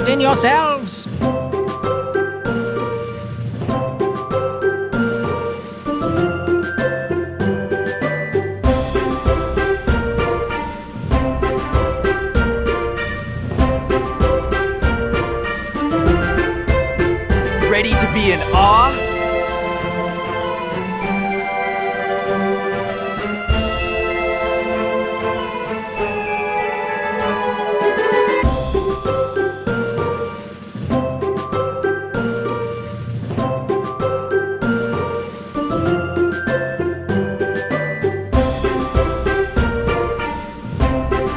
in yourselves. Ready to be in awe?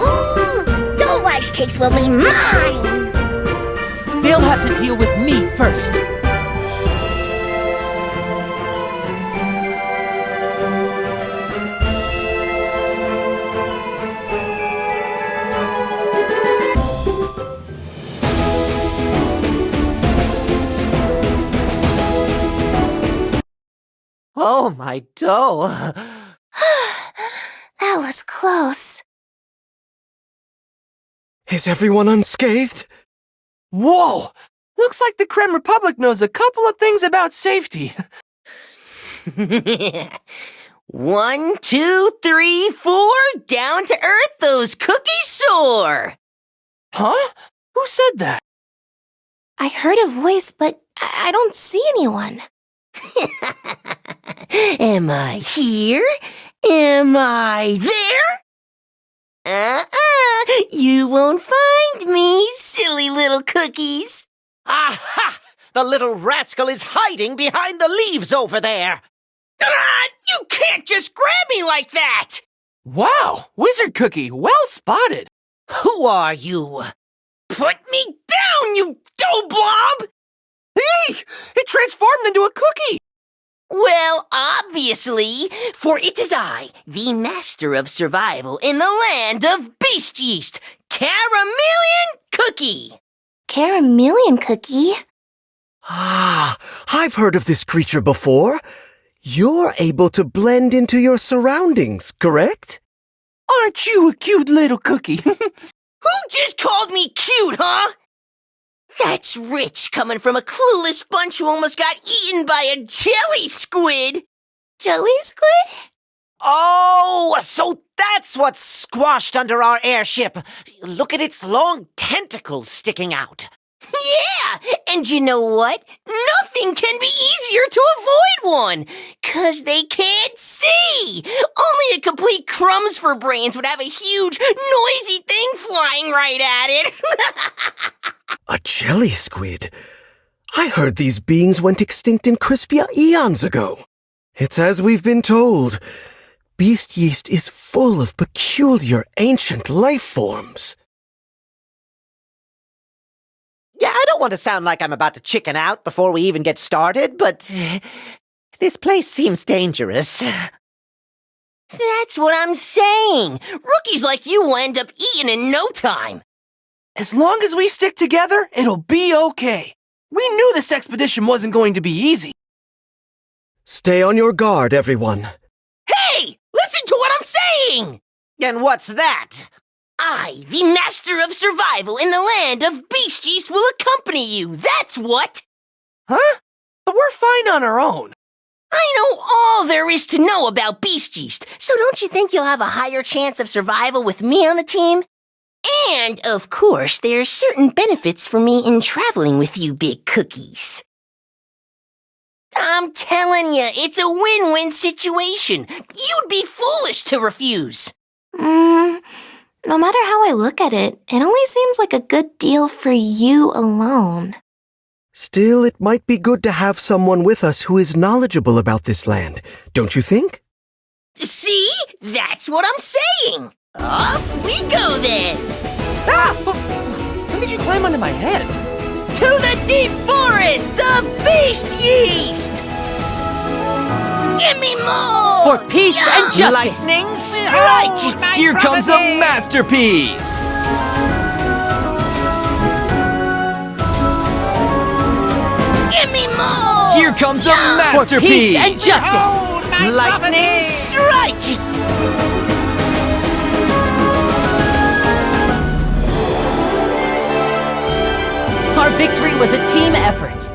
Ooh, those rice cakes will be mine! They'll have to deal with me first. Oh, my dough. That was close. Is everyone unscathed? Whoa! Looks like the Creme Republic knows a couple of things about safety. 1, 2, 3, 4, down to earth, those cookies soar! Huh? Who said that? I heard a voice, but I don't see anyone. Am I here? Am I there? You won't find me, silly little cookies. Aha! The little rascal is hiding behind the leaves over there. You can't just grab me like that! Wow! Wizard Cookie, well spotted! Who are you? Put me down, you dough blob! Hey! It transformed into a cookie! Well, obviously, for it is I, the master of survival in the land of beast yeast, Caramelian Cookie! Caramelian Cookie? Ah, I've heard of this creature before. You're able to blend into your surroundings, correct? Aren't you a cute little cookie? Who just called me cute, huh? That's rich coming from a clueless bunch who almost got eaten by a jelly squid. Joey Squid? Oh, so that's what's squashed under our airship. Look at its long tentacles sticking out. Yeah, and you know what? Nothing can be easier to avoid one, 'cause they can't see. Only a complete crumbs for brains would have a huge, noisy thing flying right at it. A jelly squid? I heard these beings went extinct in Crispia eons ago. It's as we've been told. Beast yeast is full of peculiar ancient life forms. Yeah, I don't want to sound like I'm about to chicken out before we even get started, but this place seems dangerous. That's what I'm saying. Rookies like you will end up eaten in no time. As long as we stick together, it'll be okay. We knew this expedition wasn't going to be easy. Stay on your guard, everyone. Hey, listen to what I'm saying! And what's that? I, the master of survival in the land of beast yeast, will accompany you, that's what! Huh? But we're fine on our own. I know all there is to know about beast yeast, so don't you think you'll have a higher chance of survival with me on the team? And, of course, there's certain benefits for me in traveling with you big cookies. I'm telling you, it's a win-win situation. You'd be foolish to refuse. No matter how I look at it, it only seems like a good deal for you alone. Still, it might be good to have someone with us who is knowledgeable about this land, don't you think? See? That's what I'm saying. Off we go then. Ah! When did you climb onto my head? To the deep forest of beast yeast! Give me more! For peace and justice! Lightning strike! Here comes a masterpiece! Give me more! Here comes a For masterpiece! peace and justice! Lightning strike! Our victory was a team effort.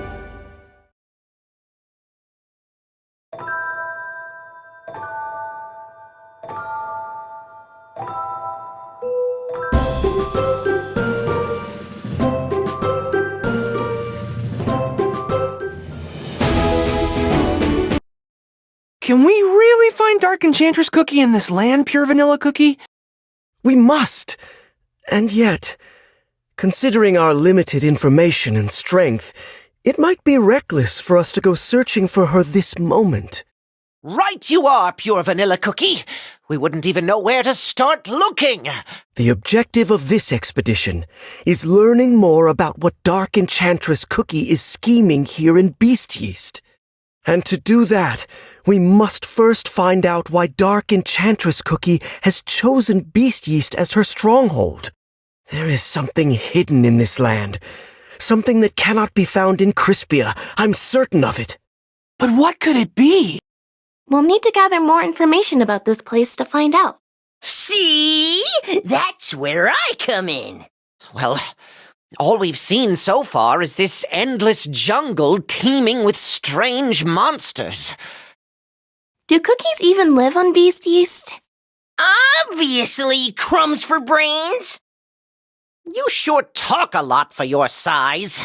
Can we really find Dark Enchantress Cookie in this land, Pure Vanilla Cookie? We must! And yet, considering our limited information and strength, it might be reckless for us to go searching for her this moment. Right you are, Pure Vanilla Cookie. We wouldn't even know where to start looking. The objective of this expedition is learning more about what Dark Enchantress Cookie is scheming here in Beast Yeast. And to do that, we must first find out why Dark Enchantress Cookie has chosen Beast Yeast as her stronghold. There is something hidden in this land. Something that cannot be found in Crispia. I'm certain of it. But what could it be? We'll need to gather more information about this place to find out. See? That's where I come in. Well, all we've seen so far is this endless jungle teeming with strange monsters. Do cookies even live on Beast Yeast? Obviously, crumbs for brains. You sure talk a lot for your size.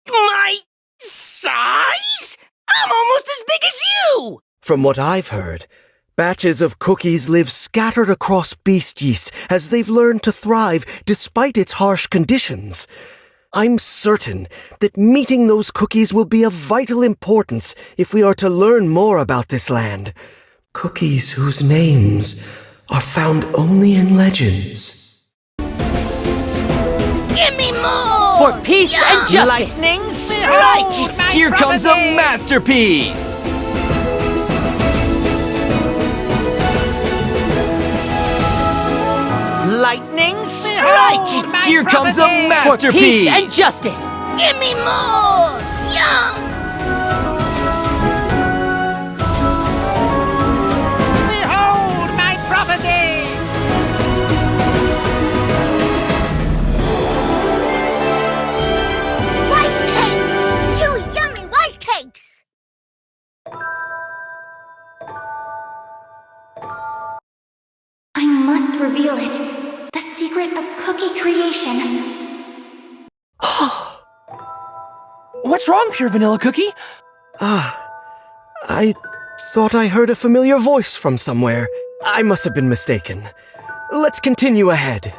My size? I'm almost as big as you! From what I've heard, batches of cookies live scattered across Beast Yeast as they've learned to thrive despite its harsh conditions. I'm certain that meeting those cookies will be of vital importance if we are to learn more about this land. Cookies whose names are found only in legends. Give me more! For peace and justice! Lightning strike! Here comes a masterpiece! Lightning strike! Here comes a For masterpiece! peace and justice! Give me more! Yum! Behold my prophecy! Rice cakes! 2 yummy rice cakes! I must reveal it. The secret of cookie creation. What's wrong, Pure Vanilla Cookie? I thought I heard a familiar voice from somewhere. I must have been mistaken. Let's continue ahead.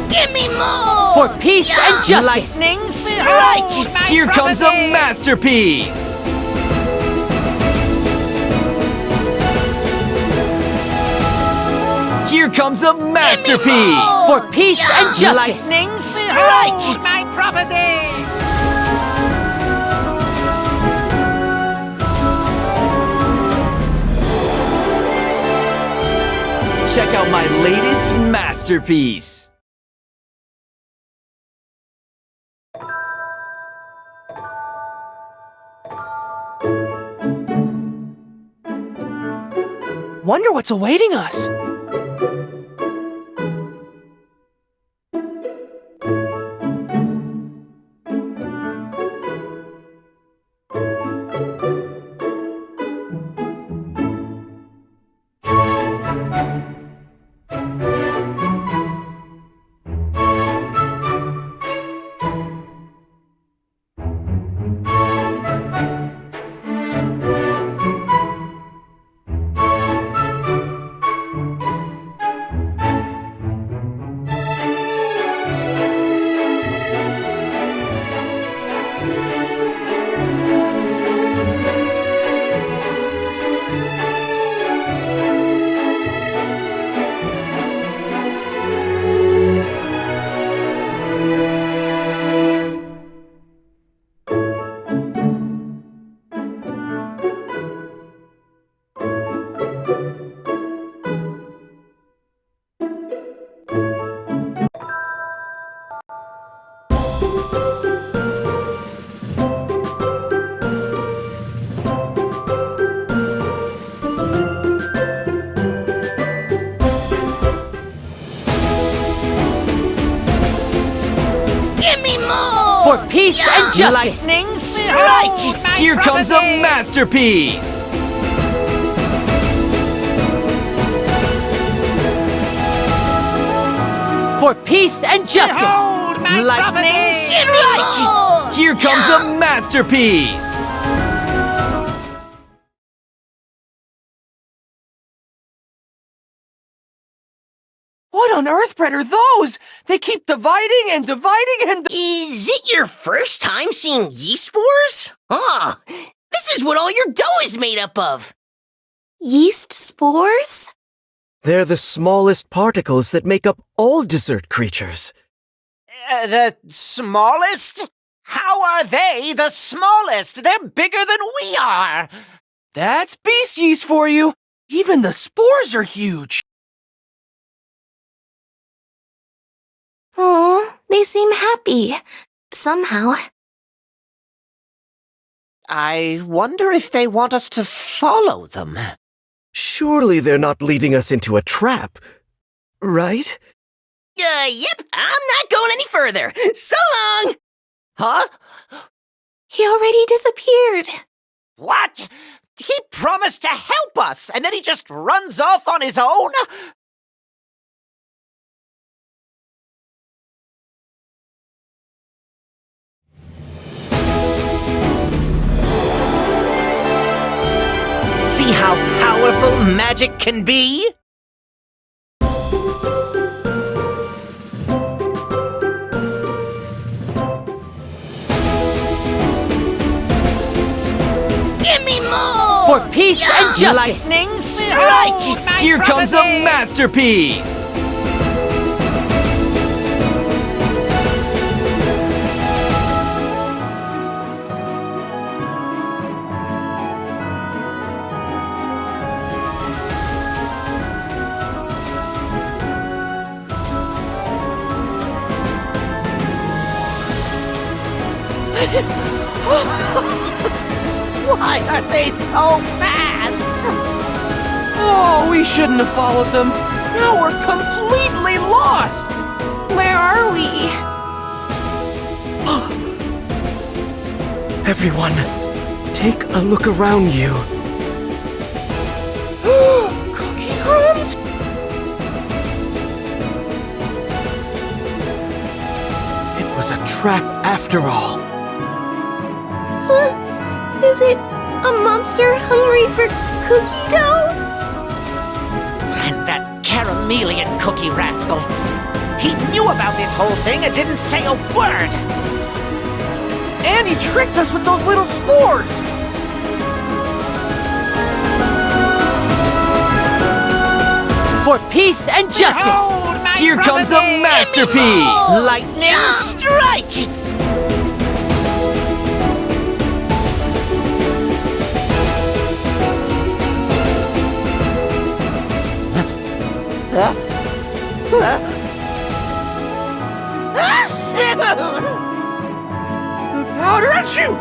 Give me more! For peace and justice! Lightning strike! Here comes a masterpiece! Here comes a masterpiece! For peace and justice! Lightning strike! My prophecy! Check out my latest masterpiece! Wonder what's awaiting us? peace and justice. Lightning strike! Here comes a masterpiece! For peace and justice. Lightning strike! Here comes a masterpiece! What on earth, Brett, are those? They keep dividing and dividing and... Is it your first time seeing yeast spores? Huh. This is what all your dough is made up of. Yeast spores? They're the smallest particles that make up all dessert creatures. The smallest? How are they the smallest? They're bigger than we are. That's beast yeast for you! Even the spores are huge! Oh, they seem happy. Somehow. I wonder if they want us to follow them. Surely they're not leading us into a trap, right? Yep, I'm not going any further. So long! Huh? He already disappeared. What? He promised to help us, and then he just runs off on his own? See how powerful magic can be? Give me more! For peace and justice. Lightning strike! Here comes a masterpiece! Why are they so fast? Oh, we shouldn't have followed them. Now we're completely lost! Where are we? Everyone, take a look around you. Cookie crumbs? It was a trap after all. Is it a monster hungry for cookie dough? And that Caramelian cookie rascal. He knew about this whole thing and didn't say a word. And he tricked us with those little spores! For peace and justice. Here comes a masterpiece! Lightning strike! Powder Achoo!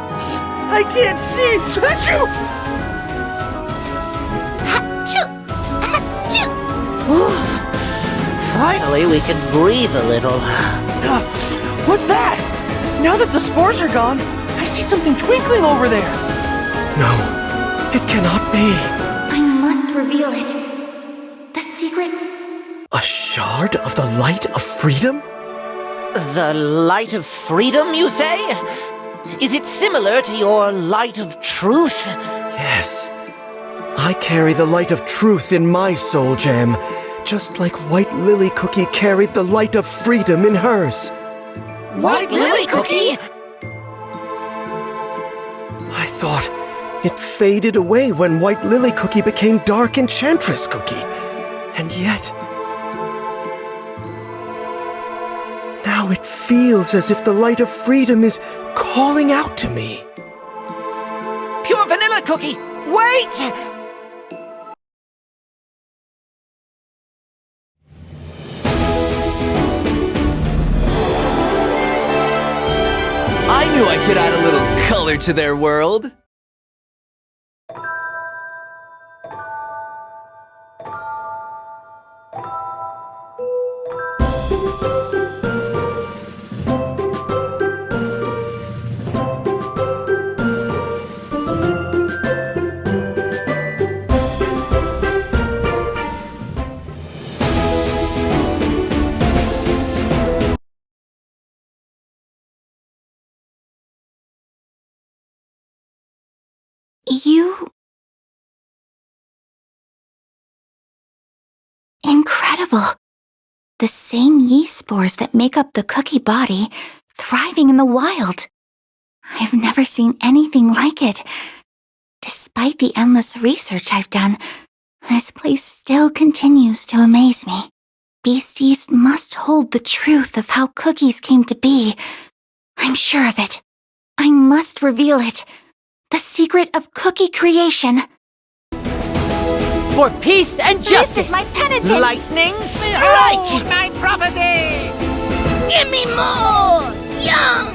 I can't see! Achoo! Finally, we can breathe a little. What's that? Now that the spores are gone, I see something twinkling over there. No, it cannot be. I must reveal it. The secret. A shard of the light of freedom? The light of freedom, you say? Is it similar to your light of truth? Yes. I carry the light of truth in my soul gem, just like White Lily Cookie carried the light of freedom in hers. White Lily Cookie? I thought it faded away when White Lily Cookie became Dark Enchantress Cookie. And yet... now it feels as if the light of freedom is calling out to me. Pure Vanilla Cookie! Wait! I knew I could add a little color to their world. incredible. The same yeast spores that make up the cookie body, thriving in the wild. I've never seen anything like it. Despite the endless research I've done, this place still continues to amaze me. Beast Yeast must hold the truth of how cookies came to be. I'm sure of it. I must reveal it. The secret of cookie creation. For peace and justice! This is my penitence! Lightning strike! My prophecy! Give me more! Yum!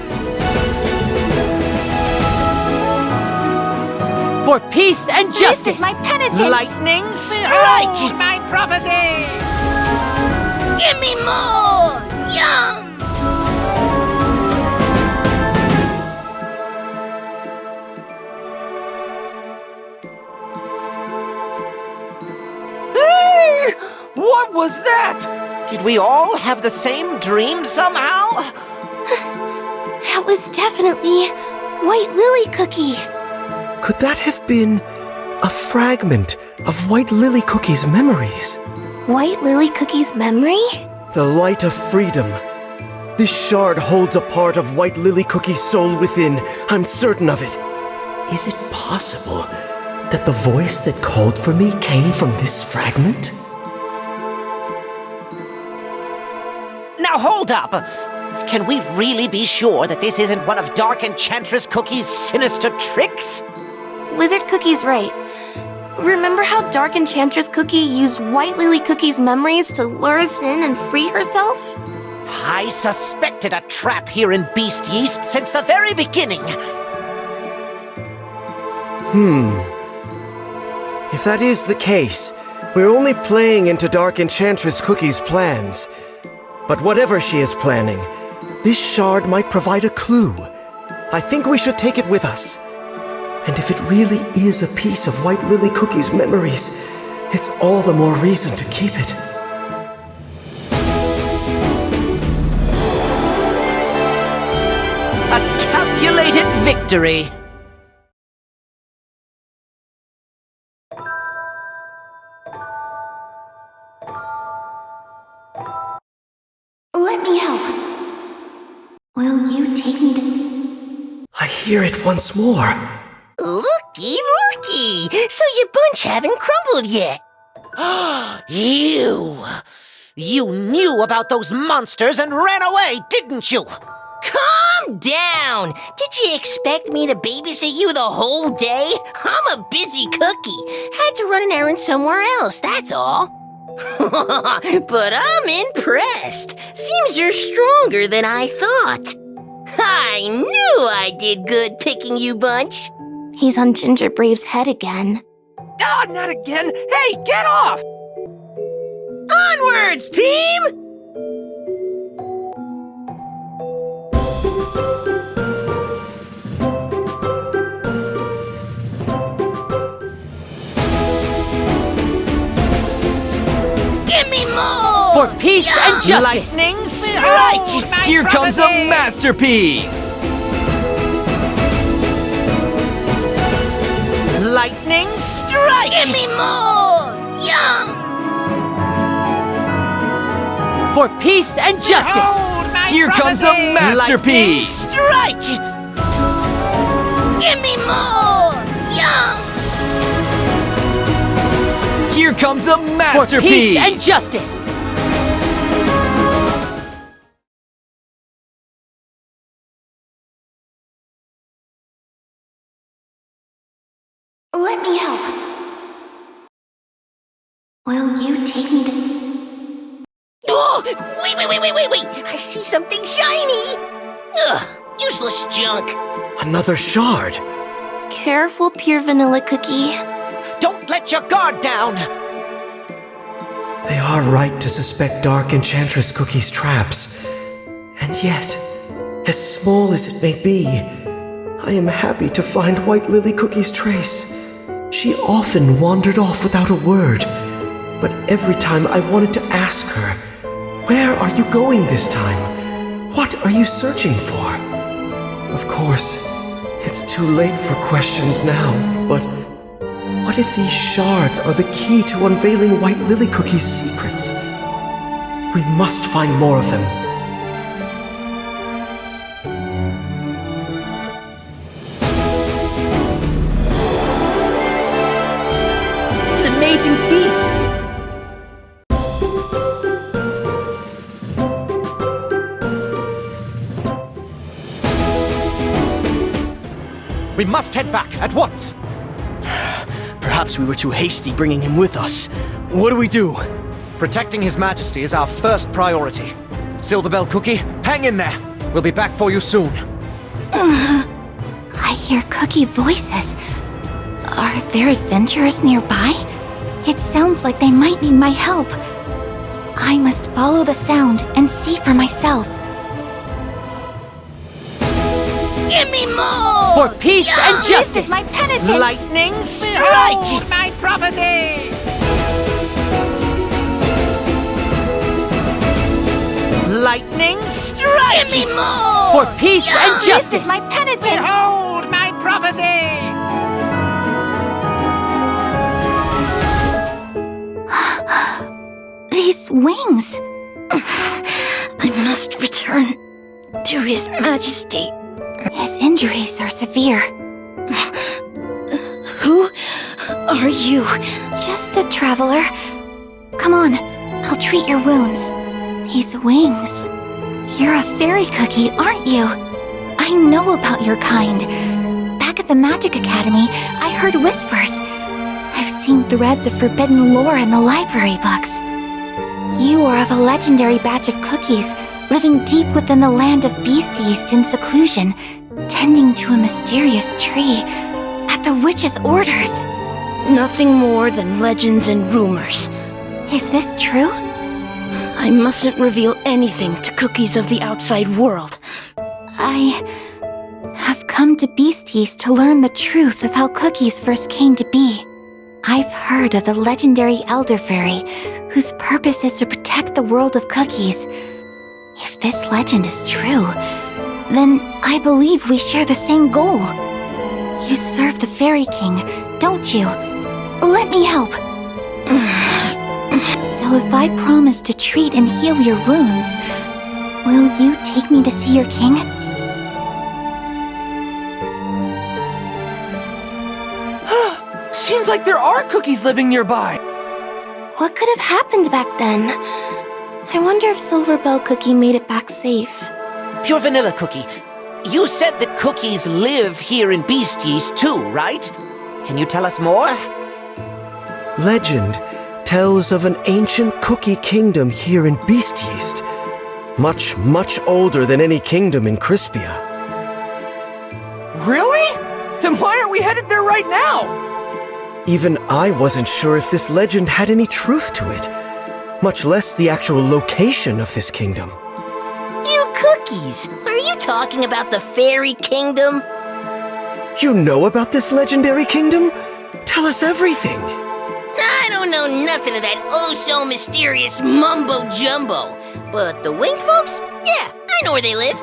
For peace and justice! This is my penitence! Lightning strike! My prophecy! Give me more! Yum! Hey! What was that? Did we all have the same dream somehow? That was definitely White Lily Cookie. Could that have been a fragment of White Lily Cookie's memories? White Lily Cookie's memory? The light of freedom. This shard holds a part of White Lily Cookie's soul within. I'm certain of it. Is it possible that the voice that called for me came from this fragment? Now hold up! Can we really be sure that this isn't one of Dark Enchantress Cookie's sinister tricks? Wizard Cookie's right. Remember how Dark Enchantress Cookie used White Lily Cookie's memories to lure us in and free herself? I suspected a trap here in Beast Yeast since the very beginning. If that is the case, we're only playing into Dark Enchantress Cookie's plans. But whatever she is planning, this shard might provide a clue. I think we should take it with us. And if it really is a piece of White Lily Cookie's memories, it's all the more reason to keep it. A calculated victory. Let me help. Will you take me to... I hear it once more. Looky, looky! So your bunch haven't crumbled yet. You knew about those monsters and ran away, didn't you? Calm down! Did you expect me to babysit you the whole day? I'm a busy cookie. Had to run an errand somewhere else, that's all. But I'm impressed. Seems you're stronger than I thought. I knew I did good picking you, Bunch. He's on Ginger Brave's head again. Ah, not again! Hey, get off! Onwards, team! Give me more! For peace and justice! Lightning strike! Here comes a masterpiece! Lightning strike! Give me more! Yum! For peace and justice! Here comes a Lightning masterpiece! strike! Give me more! Yum! Here comes a For peace masterpiece! and justice! Let me help. Will you take me to... Oh! Wait! I see something shiny! Ugh! Useless junk! Another shard. Careful, Pure Vanilla Cookie. Don't let your guard down! They are right to suspect Dark Enchantress Cookie's traps. And yet, as small as it may be, I am happy to find White Lily Cookie's trace. She often wandered off without a word, but every time I wanted to ask her, "Where are you going this time? What are you searching for?" Of course, it's too late for questions now, but what if these shards are the key to unveiling White Lily Cookie's secrets? We must find more of them. An amazing feat! We must head back at once. Perhaps we were too hasty bringing him with us. What do we do? Protecting His Majesty is our first priority. Silverbell Cookie, hang in there. We'll be back for you soon. I hear cookie voices. Are there adventurers nearby? It sounds like they might need my help. I must follow the sound and see for myself. Give me more! For peace and This justice! is my penitence! Lightning strike! My prophecy! Lightning strike! Give me more! For peace and This justice! is my penitence! Behold my prophecy! These wings. I must return to His Majesty. His injuries are severe. Who are you? Just a traveler. Come on, I'll treat your wounds. These wings. You're a fairy cookie, aren't you? I know about your kind. Back at the Magic Academy, I heard whispers. I've seen threads of forbidden lore in the library books. You are of a legendary batch of cookies, living deep within the land of beast yeast in seclusion, tending to a mysterious tree, at the witch's orders. Nothing more than legends and rumors. Is this true? I mustn't reveal anything to cookies of the outside world. I have come to Beast Yeast to learn the truth of how cookies first came to be. I've heard of the legendary Elder Fairy, whose purpose is to protect the world of cookies. If this legend is true, then I believe we share the same goal. You serve the Fairy King, don't you? Let me help. So if I promise to treat and heal your wounds, will you take me to see your king? Seems like there are cookies living nearby. What could have happened back then? I wonder if Silverbell Cookie made it back safe. Pure Vanilla Cookie, you said that cookies live here in Beast Yeast too, right? Can you tell us more? Legend tells of an ancient cookie kingdom here in Beast Yeast. Much, much older than any kingdom in Crispia. Really? Then why aren't we headed there right now? Even I wasn't sure if this legend had any truth to it, much less the actual location of this kingdom. You cookies! Are you talking about the Fairy Kingdom? You know about this legendary kingdom? Tell us everything. I don't know nothing of that oh-so-mysterious mumbo-jumbo. But the winged folks? Yeah, I know where they live.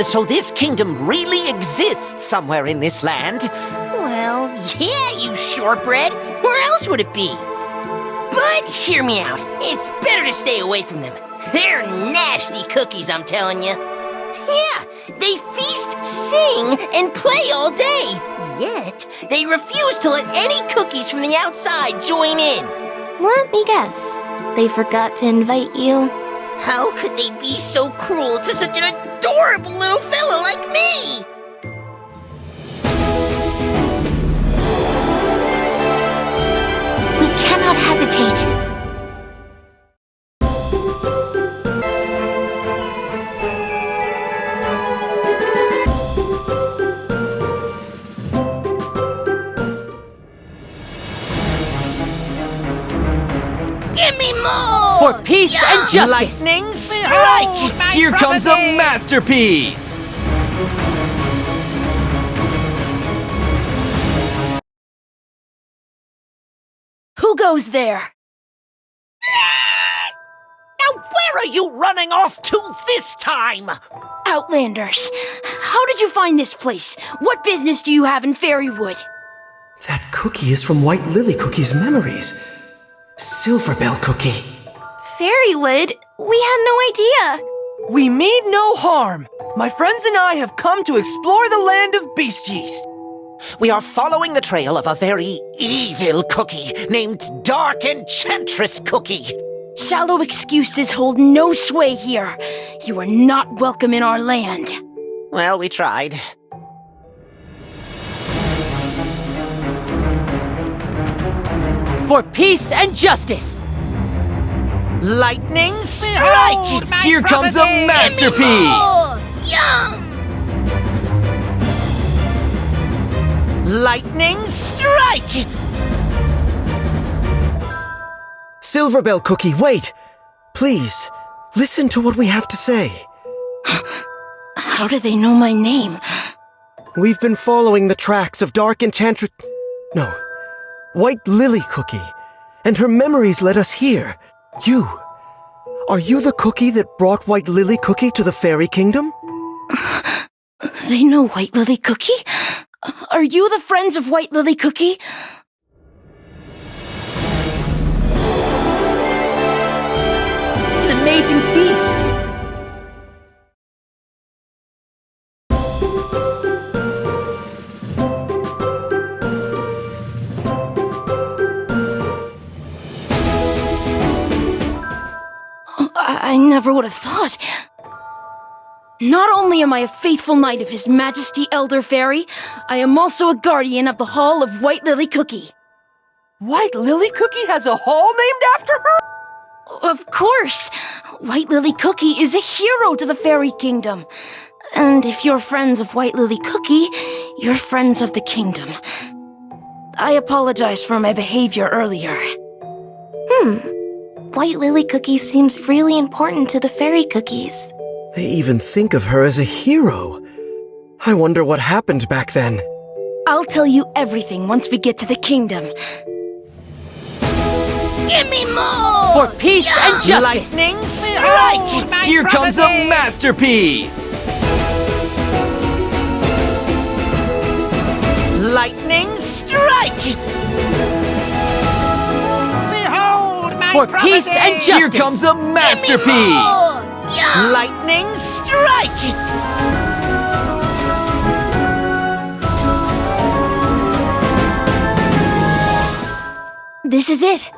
So this kingdom really exists somewhere in this land? Well, yeah, you shortbread. Where else would it be? But hear me out. It's better to stay away from them. They're nasty cookies, I'm telling you. Yeah, they feast, sing, and play all day. Yet, they refuse to let any cookies from the outside join in. Let me guess. They forgot to invite you. How could they be so cruel to such an adorable little fellow like me? We cannot hesitate. Give me more! For peace and justice! Lightning strike! Here comes a masterpiece! Who goes there? Now where are you running off to this time? Outlanders. How did you find this place? What business do you have in Fairywood? That cookie is from White Lily Cookie's memories. Silverbell Cookie. Fairywood? We had no idea. We mean no harm. My friends and I have come to explore the land of Beast Yeast. We are following the trail of a very evil cookie named Dark Enchantress Cookie. Shallow excuses hold no sway here. You are not welcome in our land. Well, we tried. For peace and justice. Lightning strike! Here comes a masterpiece! Yum! Lightning strike! Silverbell Cookie, wait! Please, listen to what we have to say. How do they know my name? We've been following the tracks of Dark Enchantress... No, White Lily Cookie, and her memories led us here. You. Are you the cookie that brought White Lily Cookie to the Fairy Kingdom? They know White Lily Cookie? Are you the friends of White Lily Cookie? An amazing feat! I never would have thought. Not only am I a faithful knight of His Majesty Elder Fairy, I am also a guardian of the Hall of White Lily Cookie. White Lily Cookie has a hall named after her? Of course! White Lily Cookie is a hero to the Fairy Kingdom. And if you're friends of White Lily Cookie, you're friends of the kingdom. I apologize for my behavior earlier. White Lily Cookie seems really important to the fairy cookies. They even think of her as a hero. I wonder what happened back then. I'll tell you everything once we get to the kingdom. Give me more! For peace and justice! Lightning strike! Here comes a masterpiece! Lightning strike! Behold my For peace and justice! Here comes a masterpiece! Lightning strike! This is it.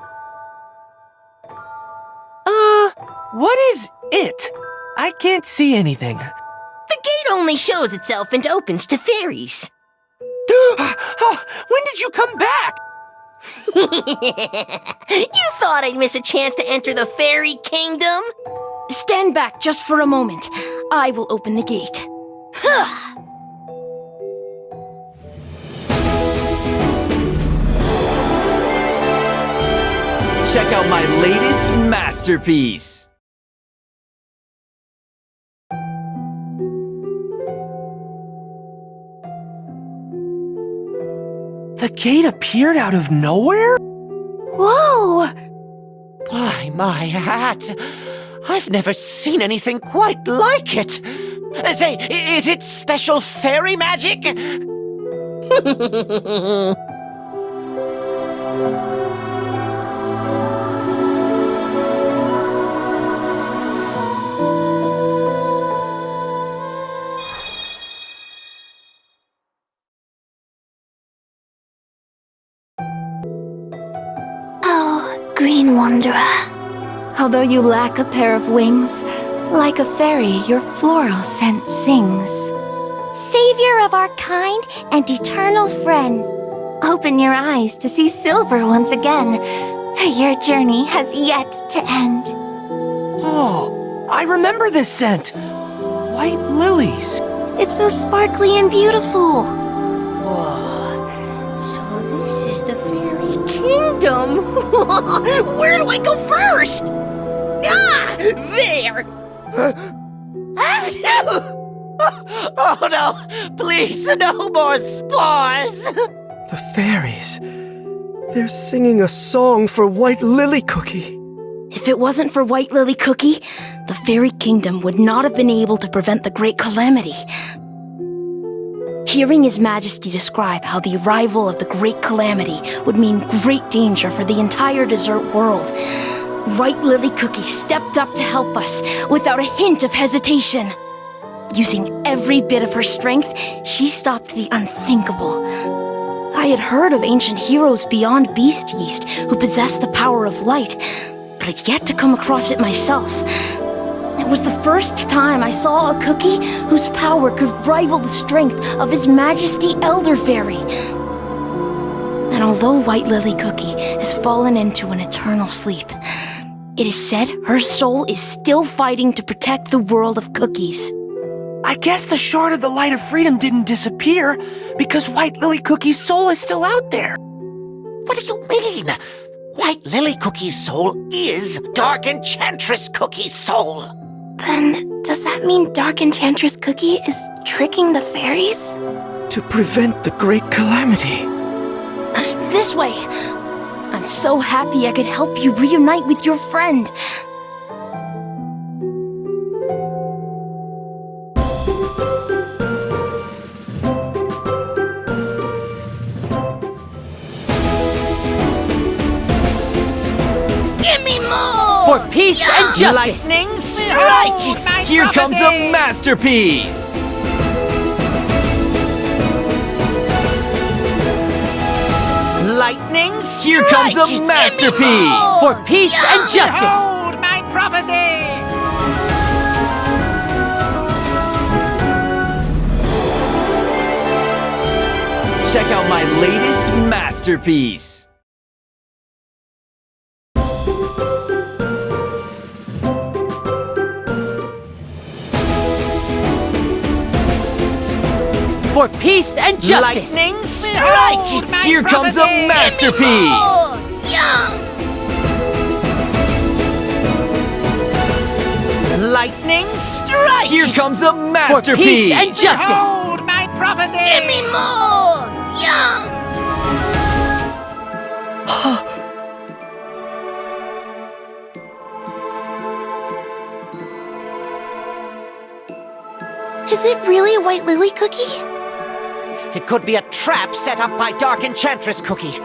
What is it? I can't see anything. The gate only shows itself and opens to fairies. When did you come back? You thought I'd miss a chance to enter the fairy kingdom? Stand back just for a moment. I will open the gate. Check out my latest masterpiece! The gate appeared out of nowhere? Whoa! By my hat! I've never seen anything quite like it! Say, is it special fairy magic? Oh, Green Wanderer. Although you lack a pair of wings, like a fairy, your floral scent sings. Savior of our kind and eternal friend. Open your eyes to see silver once again, for your journey has yet to end. Oh, I remember this scent. White lilies. It's so sparkly and beautiful. Whoa. So this is the fairy kingdom. Where do I go first? Ah! There! Oh no! Please, no more spores! The fairies. They're singing a song for White Lily Cookie. If it wasn't for White Lily Cookie, the Fairy Kingdom would not have been able to prevent the Great Calamity. Hearing His Majesty describe how the arrival of the Great Calamity would mean great danger for the entire desert world, White Lily Cookie stepped up to help us without a hint of hesitation. Using every bit of her strength, she stopped the unthinkable. I had heard of ancient heroes beyond Beast Yeast who possessed the power of light, but had yet to come across it myself. It was the first time I saw a cookie whose power could rival the strength of His Majesty Elder Fairy. And although White Lily Cookie has fallen into an eternal sleep, it is said her soul is still fighting to protect the world of cookies. I guess the Shard of the Light of Freedom didn't disappear because White Lily Cookie's soul is still out there. What do you mean? White Lily Cookie's soul is Dark Enchantress Cookie's soul. Then, does that mean Dark Enchantress Cookie is tricking the fairies? To prevent the great calamity. This way! I'm so happy I could help you reunite with your friend. Give me more! For peace and justice! Lightning strike! Here comes a masterpiece! Lightning strike! Here comes a masterpiece! For peace and justice! Behold my prophecy! Check out my latest masterpiece! For peace and justice! Lightning strike! Here comes a masterpiece! Yum! Lightning strike! Here comes a For masterpiece! peace and justice! Behold my prophecy! Give me more! Yum! Is it really a White Lily Cookie? It could be a trap set up by Dark Enchantress Cookie.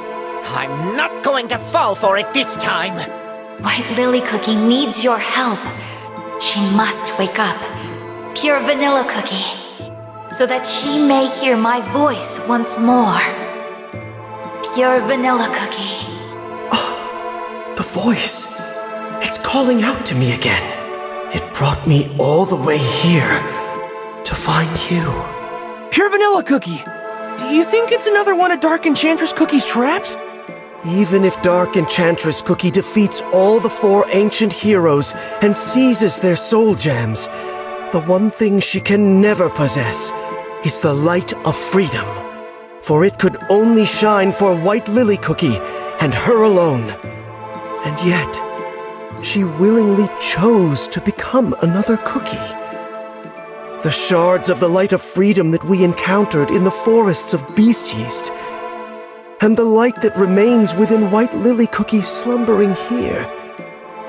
I'm not going to fall for it this time. White Lily Cookie needs your help. She must wake up. Pure Vanilla Cookie. So that she may hear my voice once more. Pure Vanilla Cookie. The voice. It's calling out to me again. It brought me all the way here to find you. Pure Vanilla Cookie, do you think it's another one of Dark Enchantress Cookie's traps? Even if Dark Enchantress Cookie defeats all the 4 ancient heroes and seizes their soul gems, the one thing she can never possess is the light of freedom. For it could only shine for White Lily Cookie and her alone. And yet, she willingly chose to become another cookie. The shards of the light of freedom that we encountered in the forests of Beast Yeast, and the light that remains within White Lily Cookie slumbering here.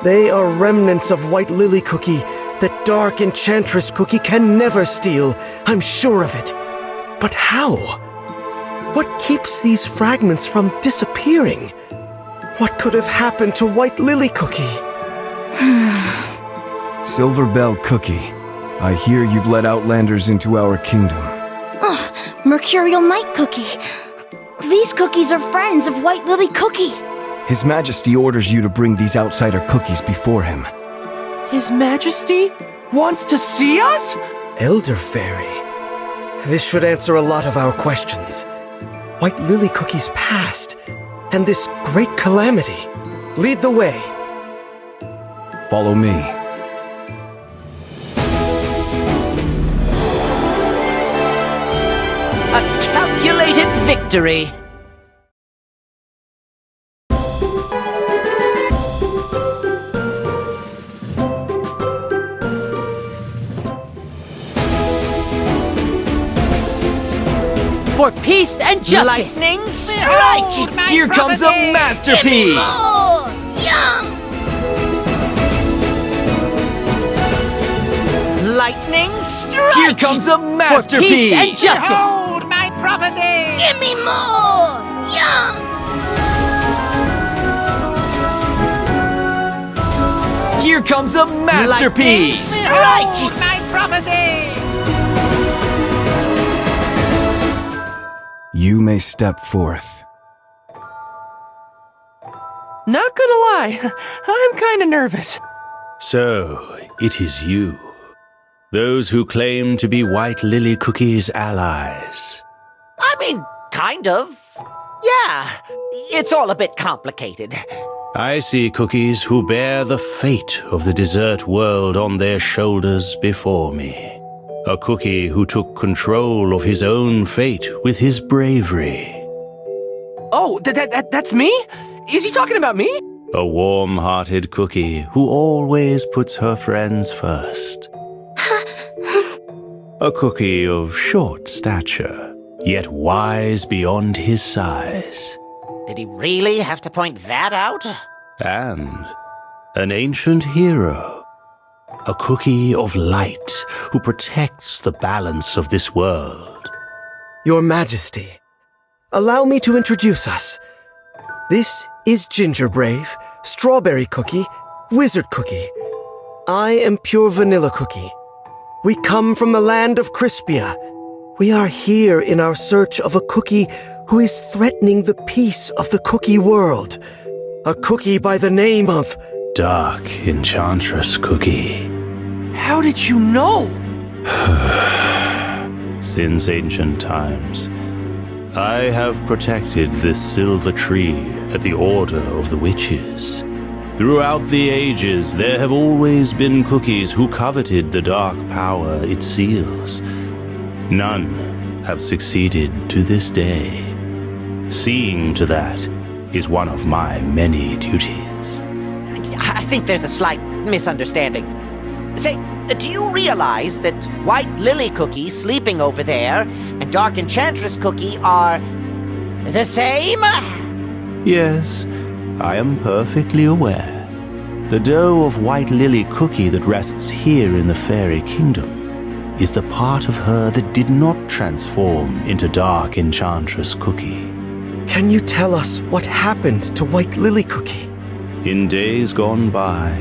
They are remnants of White Lily Cookie that Dark Enchantress Cookie can never steal, I'm sure of it. But how? What keeps these fragments from disappearing? What could have happened to White Lily Cookie? Silver Bell Cookie, I hear you've let outlanders into our kingdom. Mercurial Night Cookie. These cookies are friends of White Lily Cookie. His Majesty orders you to bring these outsider cookies before him. His Majesty wants to see us? Elder Fairy. This should answer a lot of our questions. White Lily Cookie's past, and this great calamity. Lead the way. Follow me. A calculated victory. For peace and justice! Lightning strike! Here comes a masterpiece! More! Yum! Lightning strike! Here comes a masterpiece! For peace and justice! Behold my prophecy! Give me more! Yum! Here comes a masterpiece! Right! My prophecy! You may step forth. Not gonna lie, I'm kinda nervous. So, it is you. Those who claim to be White Lily Cookie's allies. I mean, kind of. Yeah, it's all a bit complicated. I see cookies who bear the fate of the dessert world on their shoulders before me. A cookie who took control of his own fate with his bravery. Oh, that's me? Is he talking about me? A warm-hearted cookie who always puts her friends first. A cookie of short stature, yet wise beyond his size. Did he really have to point that out? And an ancient hero. A cookie of light who protects the balance of this world. Your Majesty, allow me to introduce us. This is Ginger Brave, Strawberry Cookie, Wizard Cookie. I am Pure Vanilla Cookie. We come from the land of Crispia. We are here in our search of a cookie who is threatening the peace of the cookie world. A cookie by the name of... Dark Enchantress Cookie. How did you know? Since ancient times, I have protected this silver tree at the order of the witches. Throughout the ages, there have always been cookies who coveted the dark power it seals. None have succeeded to this day. Seeing to that is one of my many duties. I think there's a slight misunderstanding. Say, do you realize that White Lily Cookie sleeping over there and Dark Enchantress Cookie are the same? Yes, I am perfectly aware. The dough of White Lily Cookie that rests here in the Fairy Kingdom is the part of her that did not transform into Dark Enchantress Cookie. Can you tell us what happened to White Lily Cookie? In days gone by,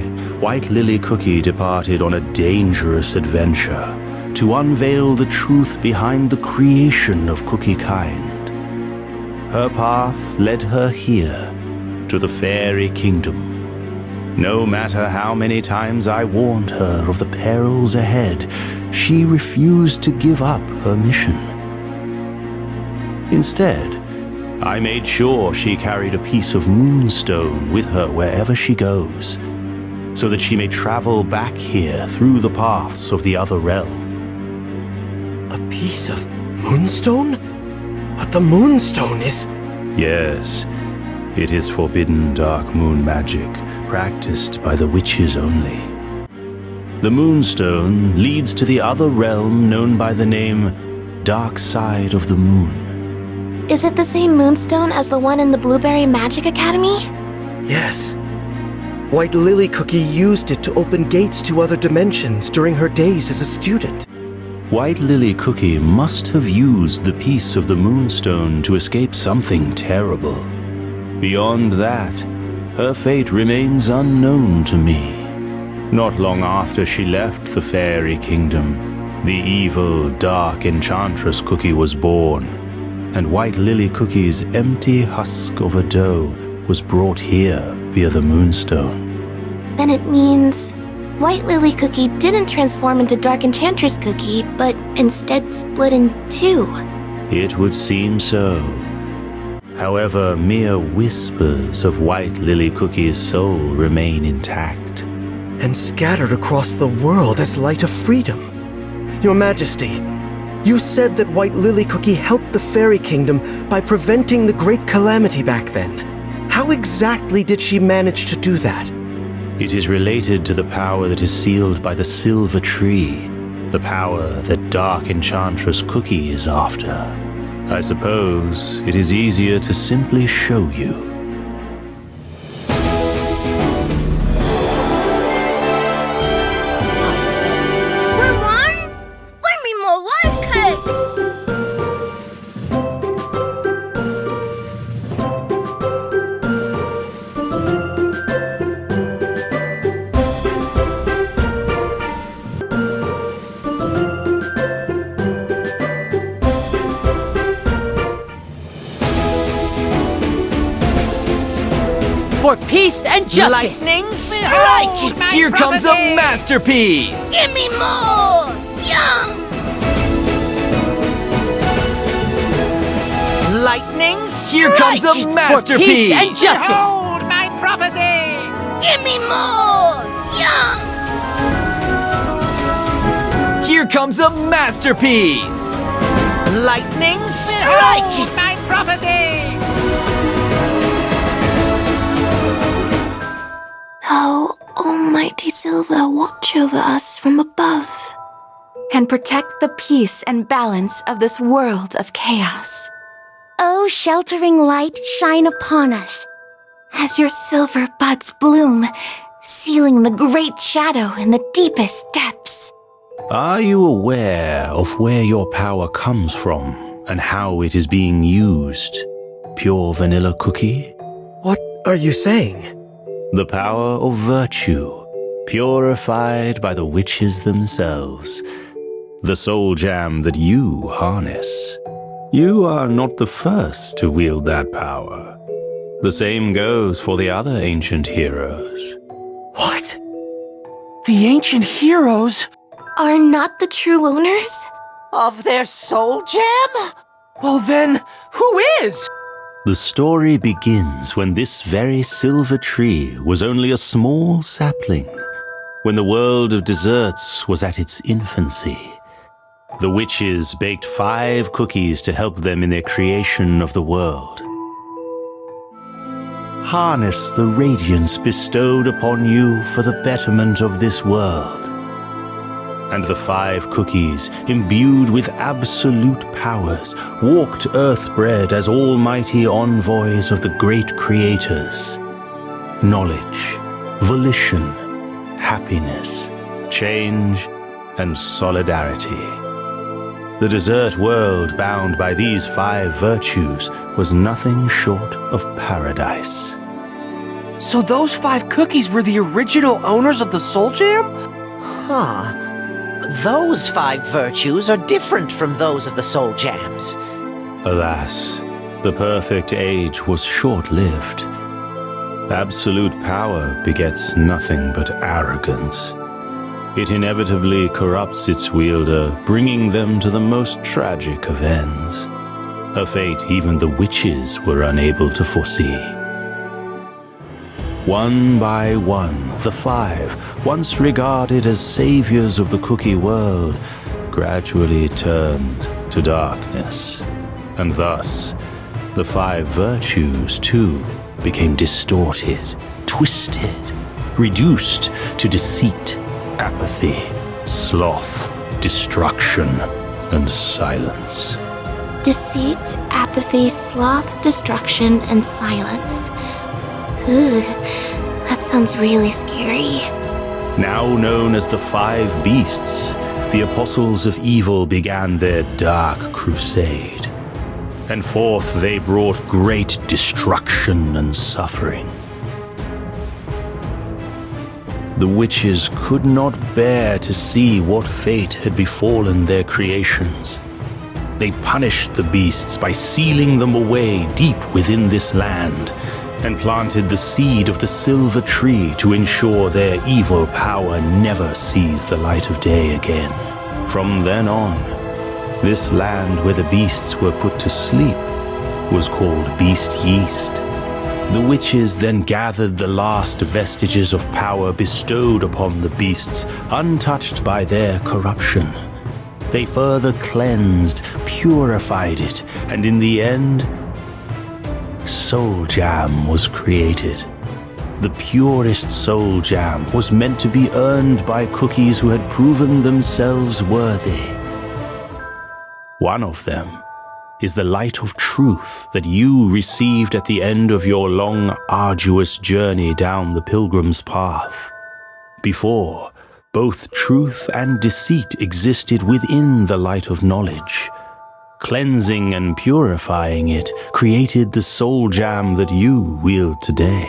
White Lily Cookie departed on a dangerous adventure to unveil the truth behind the creation of Cookie Kind. Her path led her here, to the Fairy Kingdom. No matter how many times I warned her of the perils ahead, she refused to give up her mission. Instead, I made sure she carried a piece of moonstone with her wherever she goes, so that she may travel back here through the paths of the other realm. A piece of moonstone? But the moonstone is... Yes, it is forbidden dark moon magic, practiced by the witches only. The moonstone leads to the other realm known by the name Dark Side of the Moon. Is it the same moonstone as the one in the Blueberry Magic Academy? Yes. White Lily Cookie used it to open gates to other dimensions during her days as a student. White Lily Cookie must have used the piece of the moonstone to escape something terrible. Beyond that, her fate remains unknown to me. Not long after she left the Fairy Kingdom, the evil Dark Enchantress Cookie was born, and White Lily Cookie's empty husk of a dough was brought here via the moonstone. Then it means White Lily Cookie didn't transform into Dark Enchantress Cookie, but instead split in two. It would seem so. However, mere whispers of White Lily Cookie's soul remain intact. And scattered across the world as light of freedom. Your Majesty, you said that White Lily Cookie helped the Fairy Kingdom by preventing the Great Calamity back then. How exactly did she manage to do that? It is related to the power that is sealed by the Silver Tree, the power that Dark Enchantress Cookie is after. I suppose it is easier to simply show you. Bring me more life cakes! peace and justice. Lightning strike! Here comes a masterpiece! Give me more! Yum! Lightning Here comes a For masterpiece! peace and justice. Behold my prophecy! Give me more! Yum! Here comes a masterpiece! Lightning strike! My prophecy! Oh, Almighty Silva, watch over us from above. And protect the peace and balance of this world of chaos. Oh, sheltering light, shine upon us. As your silver buds bloom, sealing the great shadow in the deepest depths. Are you aware of where your power comes from and how it is being used? Pure vanilla cookie? What are you saying? The power of virtue, purified by the witches themselves. The soul jam that you harness. You are not the first to wield that power. The same goes for the other ancient heroes. What? The ancient heroes? Are not the true owners? Of their soul jam? Well then, who is? The story begins when this very silver tree was only a small sapling, when the world of desserts was at its infancy. The witches baked 5 cookies to help them in their creation of the world. Harness the radiance bestowed upon you for the betterment of this world. And the 5 cookies, imbued with absolute powers, walked earth-bred as almighty envoys of the great creators. Knowledge, volition, happiness, change, and solidarity. The dessert world bound by these 5 virtues was nothing short of paradise. So those 5 cookies were the original owners of the soul jam? Huh. Those 5 virtues are different from those of the soul jams. Alas, the perfect age was short-lived. Absolute power begets nothing but arrogance. It inevitably corrupts its wielder, bringing them to the most tragic of ends. A fate even the witches were unable to foresee. One by one, the 5, once regarded as saviors of the cookie world, gradually turned to darkness. And thus, the 5 virtues, too, became distorted, twisted, reduced to deceit, apathy, sloth, destruction, and silence. Deceit, apathy, sloth, destruction, and silence. Ugh, that sounds really scary. Now known as the 5 Beasts, the apostles of evil began their dark crusade. And forth they brought great destruction and suffering. The witches could not bear to see what fate had befallen their creations. They punished the beasts by sealing them away deep within this land, and planted the seed of the silver tree to ensure their evil power never sees the light of day again. From then on, this land where the beasts were put to sleep was called Beast Yeast. The witches then gathered the last vestiges of power bestowed upon the beasts, untouched by their corruption. They further cleansed, purified it, and in the end, Soul Jam was created. The purest Soul Jam was meant to be earned by cookies who had proven themselves worthy. One of them is the light of truth that you received at the end of your long, arduous journey down the pilgrim's path. Before, both truth and deceit existed within the light of knowledge. Cleansing and purifying it created the soul jam that you wield today.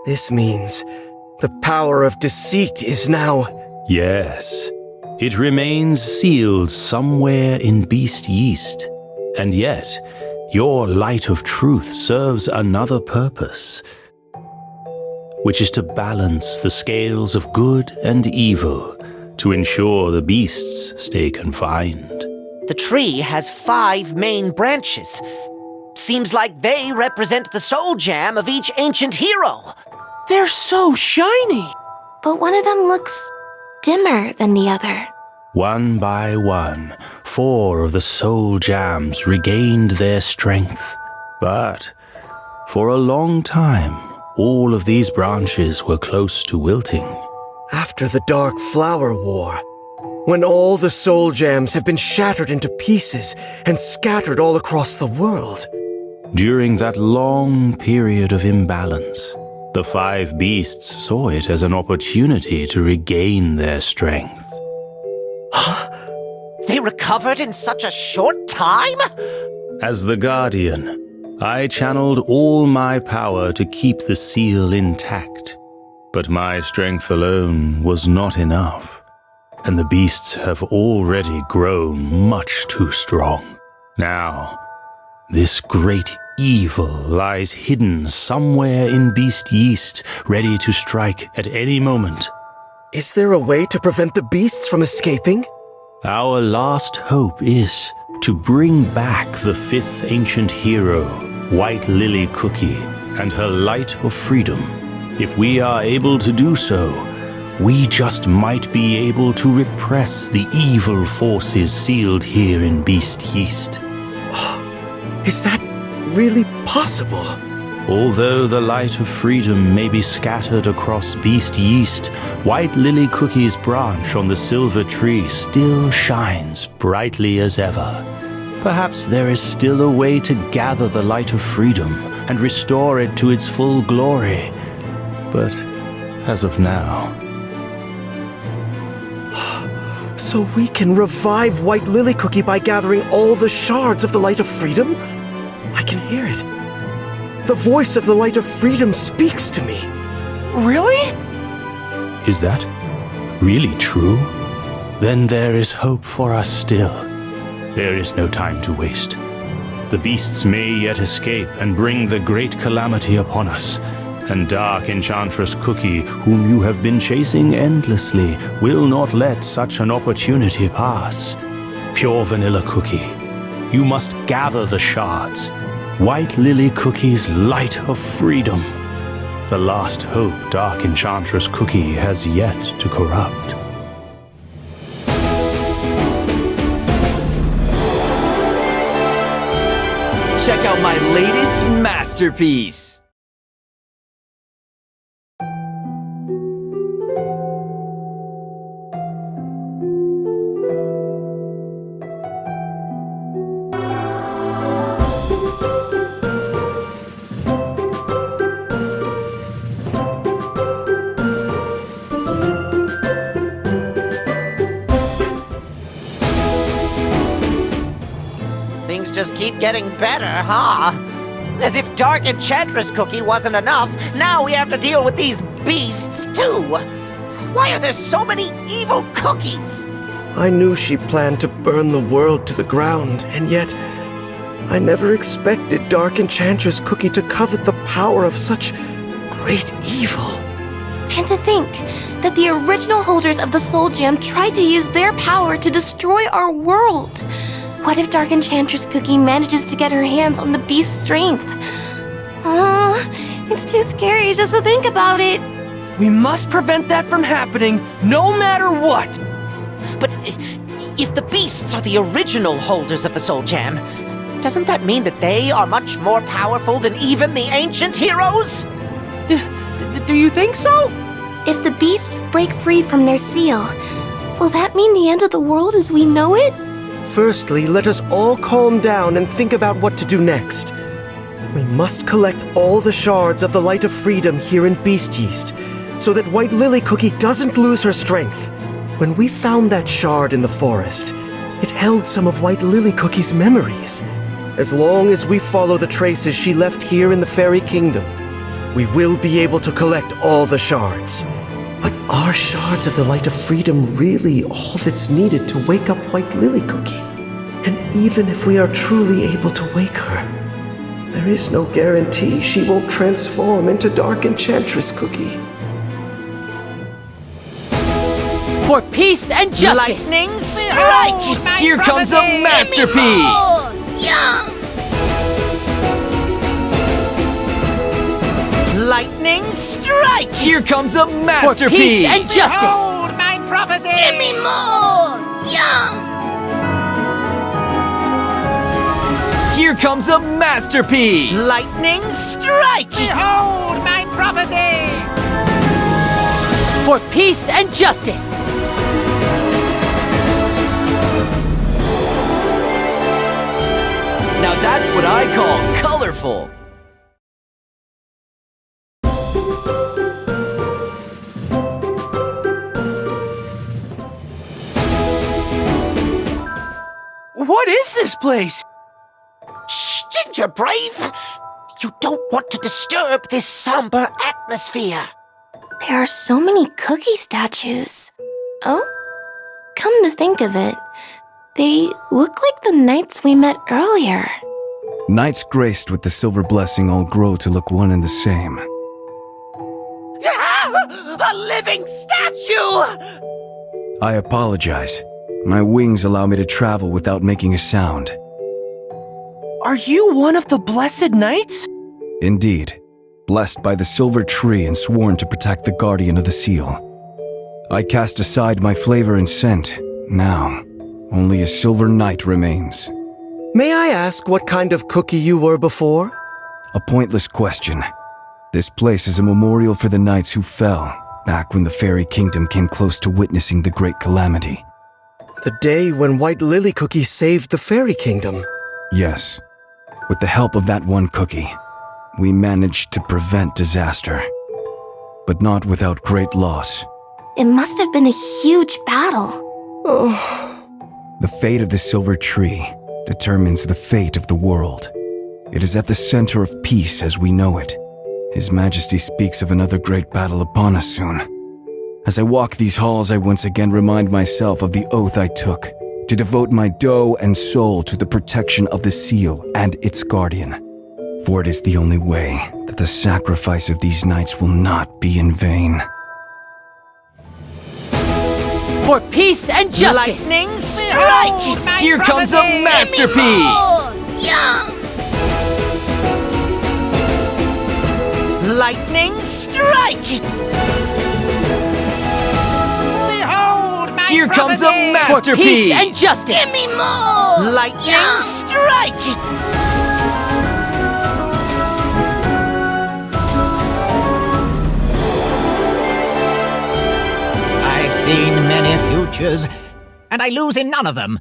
This means the power of deceit is now... Yes, it remains sealed somewhere in Beast Yeast. And yet, your light of truth serves another purpose. which is to balance the scales of good and evil to ensure the beasts stay confined. The tree has 5 main branches. Seems like they represent the soul gem of each ancient hero. They're so shiny. But one of them looks dimmer than the other. One by one, 4 of the soul jams regained their strength. But for a long time, all of these branches were close to wilting. After the Dark Flower War, when all the soul gems have been shattered into pieces and scattered all across the world. During that long period of imbalance, the 5 beasts saw it as an opportunity to regain their strength. They recovered in such a short time? As the Guardian, I channeled all my power to keep the seal intact. But my strength alone was not enough, and the beasts have already grown much too strong. Now, this great evil lies hidden somewhere in Beast Yeast, ready to strike at any moment. Is there a way to prevent the beasts from escaping? Our last hope is to bring back the 5th ancient hero, White Lily Cookie, and her light of freedom. If we are able to do so, we just might be able to repress the evil forces sealed here in Beast Yeast. Is that really possible? Although the light of freedom may be scattered across Beast Yeast, White Lily Cookie's branch on the silver tree still shines brightly as ever. Perhaps there is still a way to gather the light of freedom and restore it to its full glory. But as of now... So we can revive White Lily Cookie by gathering all the shards of the Light of Freedom? I can hear it. The voice of the Light of Freedom speaks to me. Really? Is that really true? Then there is hope for us still. There is no time to waste. The beasts may yet escape and bring the great calamity upon us. And Dark Enchantress Cookie, whom you have been chasing endlessly, will not let such an opportunity pass. Pure Vanilla Cookie, you must gather the shards. White Lily Cookie's light of freedom. The last hope Dark Enchantress Cookie has yet to corrupt. Check out my latest masterpiece! Things just keep getting better, huh? As if Dark Enchantress Cookie wasn't enough, now we have to deal with these beasts, too! Why are there so many evil cookies? I knew she planned to burn the world to the ground, and yet I never expected Dark Enchantress Cookie to covet the power of such great evil. And to think that the original holders of the Soul Gem tried to use their power to destroy our world. What if Dark Enchantress Cookie manages to get her hands on the beast's strength? It's too scary just to think about it. We must prevent that from happening, no matter what. But if the beasts are the original holders of the Soul Gem, doesn't that mean that they are much more powerful than even the ancient heroes? Do you think so? If the beasts break free from their seal, will that mean the end of the world as we know it? Firstly, let us all calm down and think about what to do next. We must collect all the shards of the Light of Freedom here in Beast Yeast, so that White Lily Cookie doesn't lose her strength. When we found that shard in the forest, it held some of White Lily Cookie's memories. As long as we follow the traces she left here in the Fairy Kingdom, we will be able to collect all the shards. But are shards of the Light of Freedom really all that's needed to wake up White Lily Cookie? And even if we are truly able to wake her, there There is no guarantee she won't transform into Dark Enchantress Cookie. For peace and justice! Lightning strike! Here comes a masterpiece! Yum! Lightning strike! Here comes a For masterpiece! peace and justice! Behold my prophecy! Give me more! Yum! Here comes a masterpiece! Lightning strike! Behold my prophecy! For peace and justice! Now that's what I call colorful! What is this place? Shh, Ginger Brave! You don't want to disturb this somber atmosphere. There are so many cookie statues. Oh? Come to think of it, they look like the knights we met earlier. Knights graced with the silver blessing all grow to look one and the same. A living statue! I apologize. My wings allow me to travel without making a sound. Are you one of the blessed knights? Indeed, blessed by the silver tree and sworn to protect the guardian of the seal. I cast aside my flavor and scent. Now, only a silver knight remains. May I ask what kind of cookie you were before? A pointless question. This place is a memorial for the knights who fell, back when the fairy kingdom came close to witnessing the great calamity. The day when White Lily Cookie saved the fairy kingdom. Yes. With the help of that one cookie, we managed to prevent disaster. But not without great loss. It must have been a huge battle. Oh. The fate of the silver tree determines the fate of the world. It is at the center of peace as we know it. His Majesty speaks of another great battle upon us soon. As I walk these halls, I once again remind myself of the oath I took to devote my dough and soul to the protection of the seal and its guardian. For it is the only way that the sacrifice of these knights will not be in vain. For peace and justice! Lightning strike! Here comes a masterpiece! Yum! Lightning strike! Behold my Here comes a prophecy! masterpiece! For peace and justice! Give me more! Lightning strike! I've seen many futures, and I lose in none of them.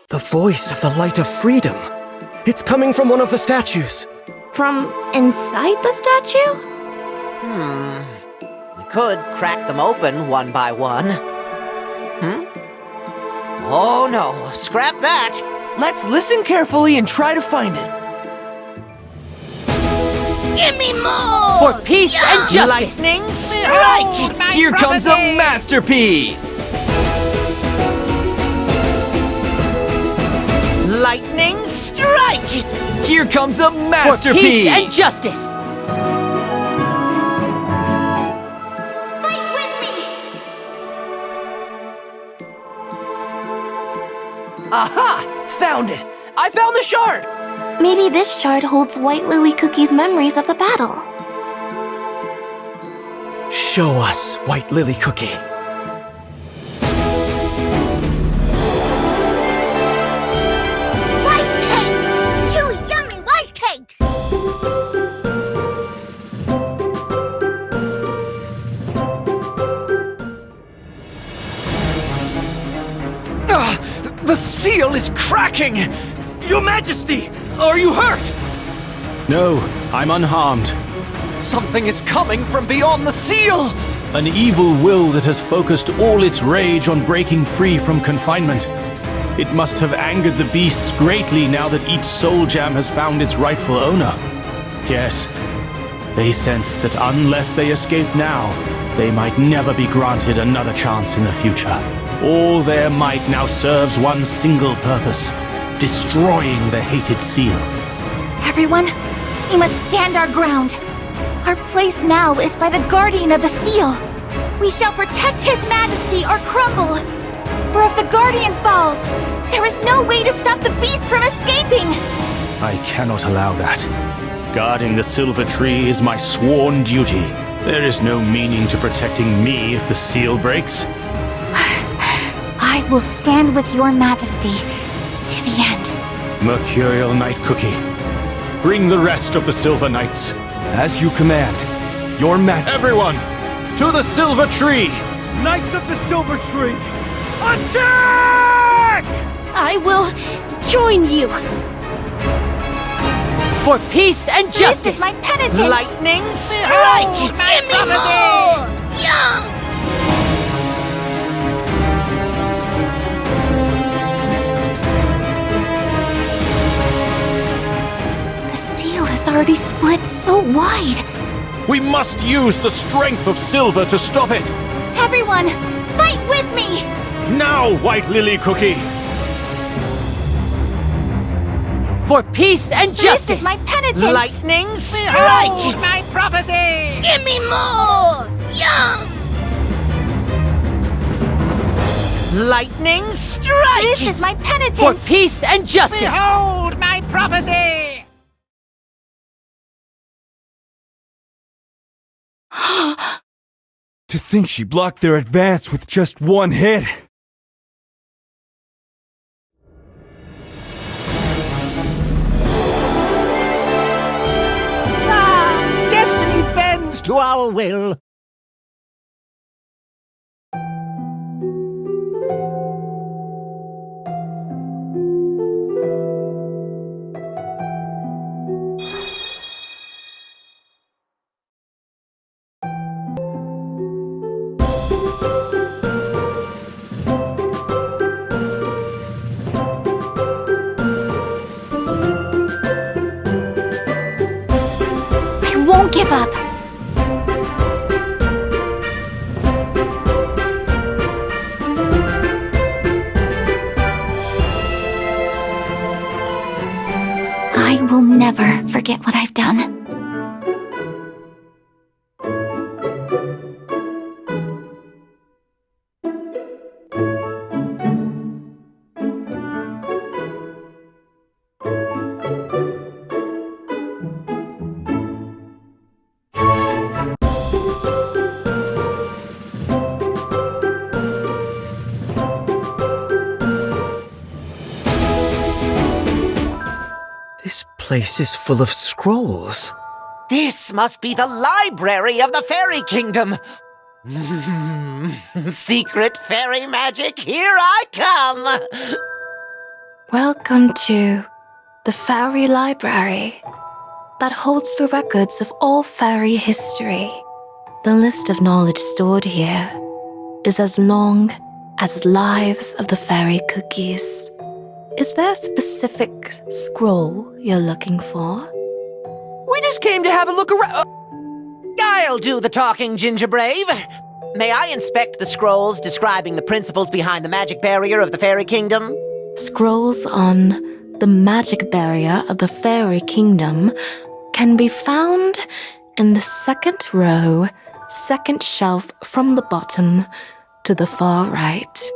The voice of the light of freedom. It's coming from one of the statues. From inside the statue? We could crack them open one by one. Oh no, scrap that! Let's listen carefully and try to find it. Give me more! For peace and justice! Lightning strike! Here comes a masterpiece! Lightning strike! Here comes a masterpiece! For peace and justice! Fight with me! Aha! Found it! I found the shard! Maybe this shard holds White Lily Cookie's memories of the battle. Show us, White Lily Cookie. Rice cakes! Chewy, yummy rice cakes! The seal is cracking! Your Majesty, are you hurt? No, I'm unharmed. Something is coming from beyond the seal! An evil will that has focused all its rage on breaking free from confinement. It must have angered the beasts greatly now that each soul gem has found its rightful owner. Yes, They sensed that unless they escaped now, they might never be granted another chance in the future. All their might now serves one single purpose: destroying the hated seal. Everyone, we must stand our ground. Our place now is by the guardian of the seal. We shall protect His Majesty or crumble. For if the guardian falls, there is no way to stop the beast from escaping. I cannot allow that. Guarding the silver tree is my sworn duty. There is no meaning to protecting me if the seal breaks. I will stand with your Majesty to the end. Mercurial Night Cookie, bring the rest of the Silver Knights. As you command, your Majesty. Everyone, to the silver tree! Knights of the Silver Tree, attack! I will join you. For peace and This justice! is my penitence. Lightning strike! Give me more! Yeah! The seal is already split so wide. We must use the strength of silver to stop it! Everyone, fight with me! Now, White Lily Cookie! For peace and justice! This is my penitence. Lightning strike! My prophecy! Give me more! Yeah! Lightning strike! This is my penitence. For peace and justice! Behold my prophecy! To think she blocked their advance with just one hit. Destiny bends to our will. I won't give up. I will never forget what I've done. This place is full of scrolls. This must be the library of the Fairy Kingdom. Secret fairy magic, here I come! Welcome to the Fairy Library that holds the records of all fairy history. The list of knowledge stored here is as long as lives of the fairy cookies. Is there a specific scroll you're looking for? We just came to have a look around. I'll do the talking, Ginger Brave. May I inspect the scrolls describing the principles behind the magic barrier of the Fairy Kingdom? Scrolls on the magic barrier of the Fairy Kingdom can be found in the second row, second shelf from the bottom to the far right.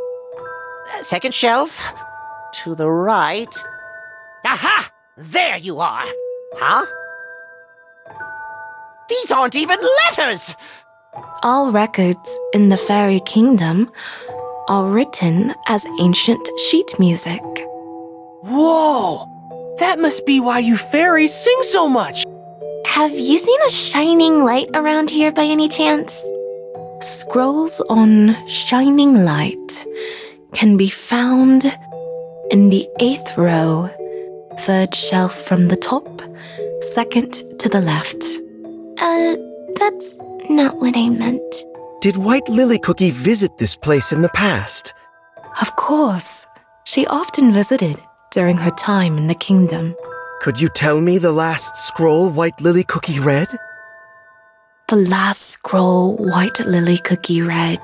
Second shelf? To the right? Aha! There you are! Huh? These aren't even letters! All records in the Fairy Kingdom are written as ancient sheet music. Whoa! That must be why you fairies sing so much. Have you seen a shining light around here by any chance? Scrolls on shining light can be found in the 8th row, 3rd shelf from the top, second to the left. That's not what I meant. Did White Lily Cookie visit this place in the past? Of course, she often visited during her time in the kingdom. Could you tell me the last scroll White Lily Cookie read? The last scroll White Lily Cookie read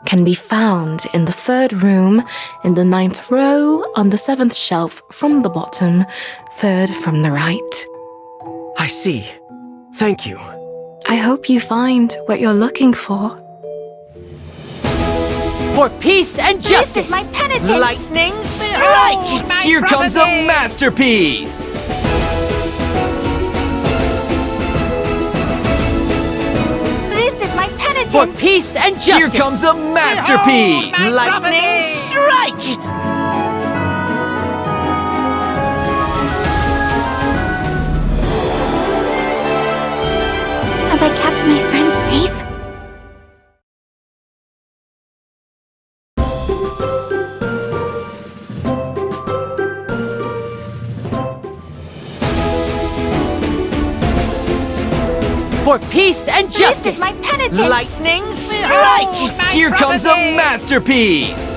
can be found in the 3rd room, in the 9th row, on the 7th shelf from the bottom, 3rd from the right. I see. Thank you. I hope you find what you're looking for. For peace and This justice! is my penitence! Lightning strike! Here comes a masterpiece! This is my penitence! For peace and justice! Here comes a masterpiece! Lightning strike! Have I kept my friends safe? For peace and justice! This is my penitence! Lightning strike! Here comes a masterpiece!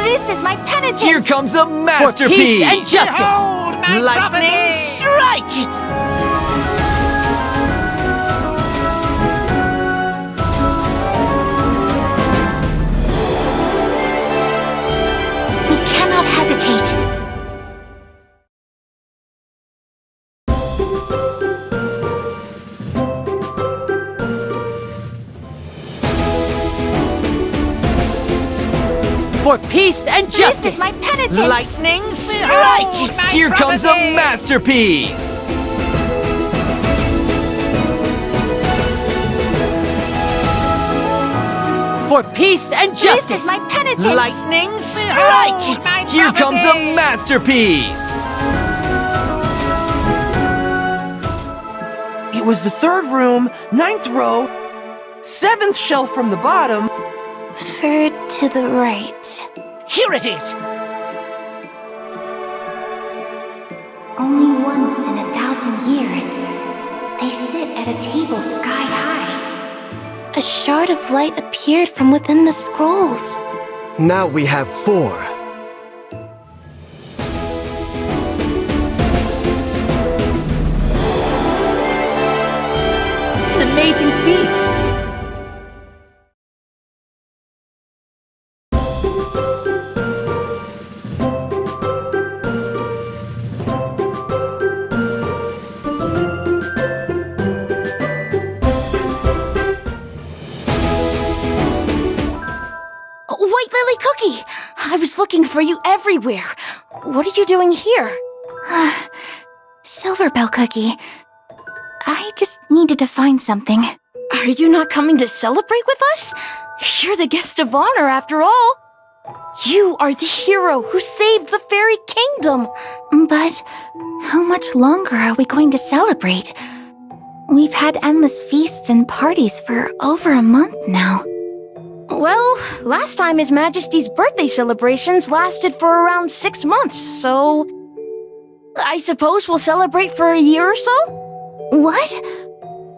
This is my penitence! Here comes a For masterpiece! peace and justice! Lightning strike! We cannot hesitate. For peace and This justice! is my penitence! Lightning strike! Here comes a masterpiece! For peace and justice! This is my penitence! Lightning strike! Here comes a masterpiece! It was the 3rd room, 9th row, 7th shelf from the bottom. 3rd to the right. Here it is! Only once in 1,000 years, they sit at a table sky high. A shard of light appeared from within the scrolls. Now we have 4. An amazing feat! White Lily Cookie! I was looking for you everywhere. What are you doing here? Silver Bell Cookie. I just needed to find something. Are you not coming to celebrate with us? You're the guest of honor, after all. You are the hero who saved the fairy kingdom. But how much longer are we going to celebrate? We've had endless feasts and parties for over a month now. Well, last time His Majesty's birthday celebrations lasted for around 6 months, so I suppose we'll celebrate for a year or so? What?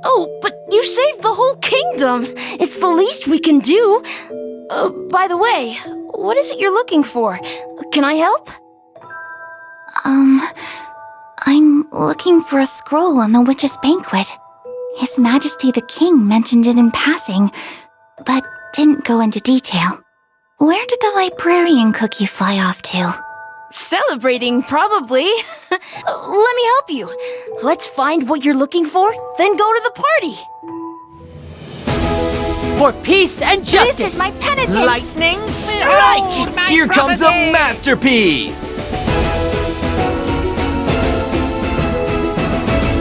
Oh, but you saved the whole kingdom. It's the least we can do. By the way, what is it you're looking for? Can I help? I'm looking for a scroll on the witch's banquet. His Majesty the King mentioned it in passing, but didn't go into detail. Where did the librarian cookie fly off to? Celebrating, probably. Let me help you. Let's find what you're looking for, then go to the party. For peace and justice! This is my penitence! Lightning strike! Here comes a masterpiece!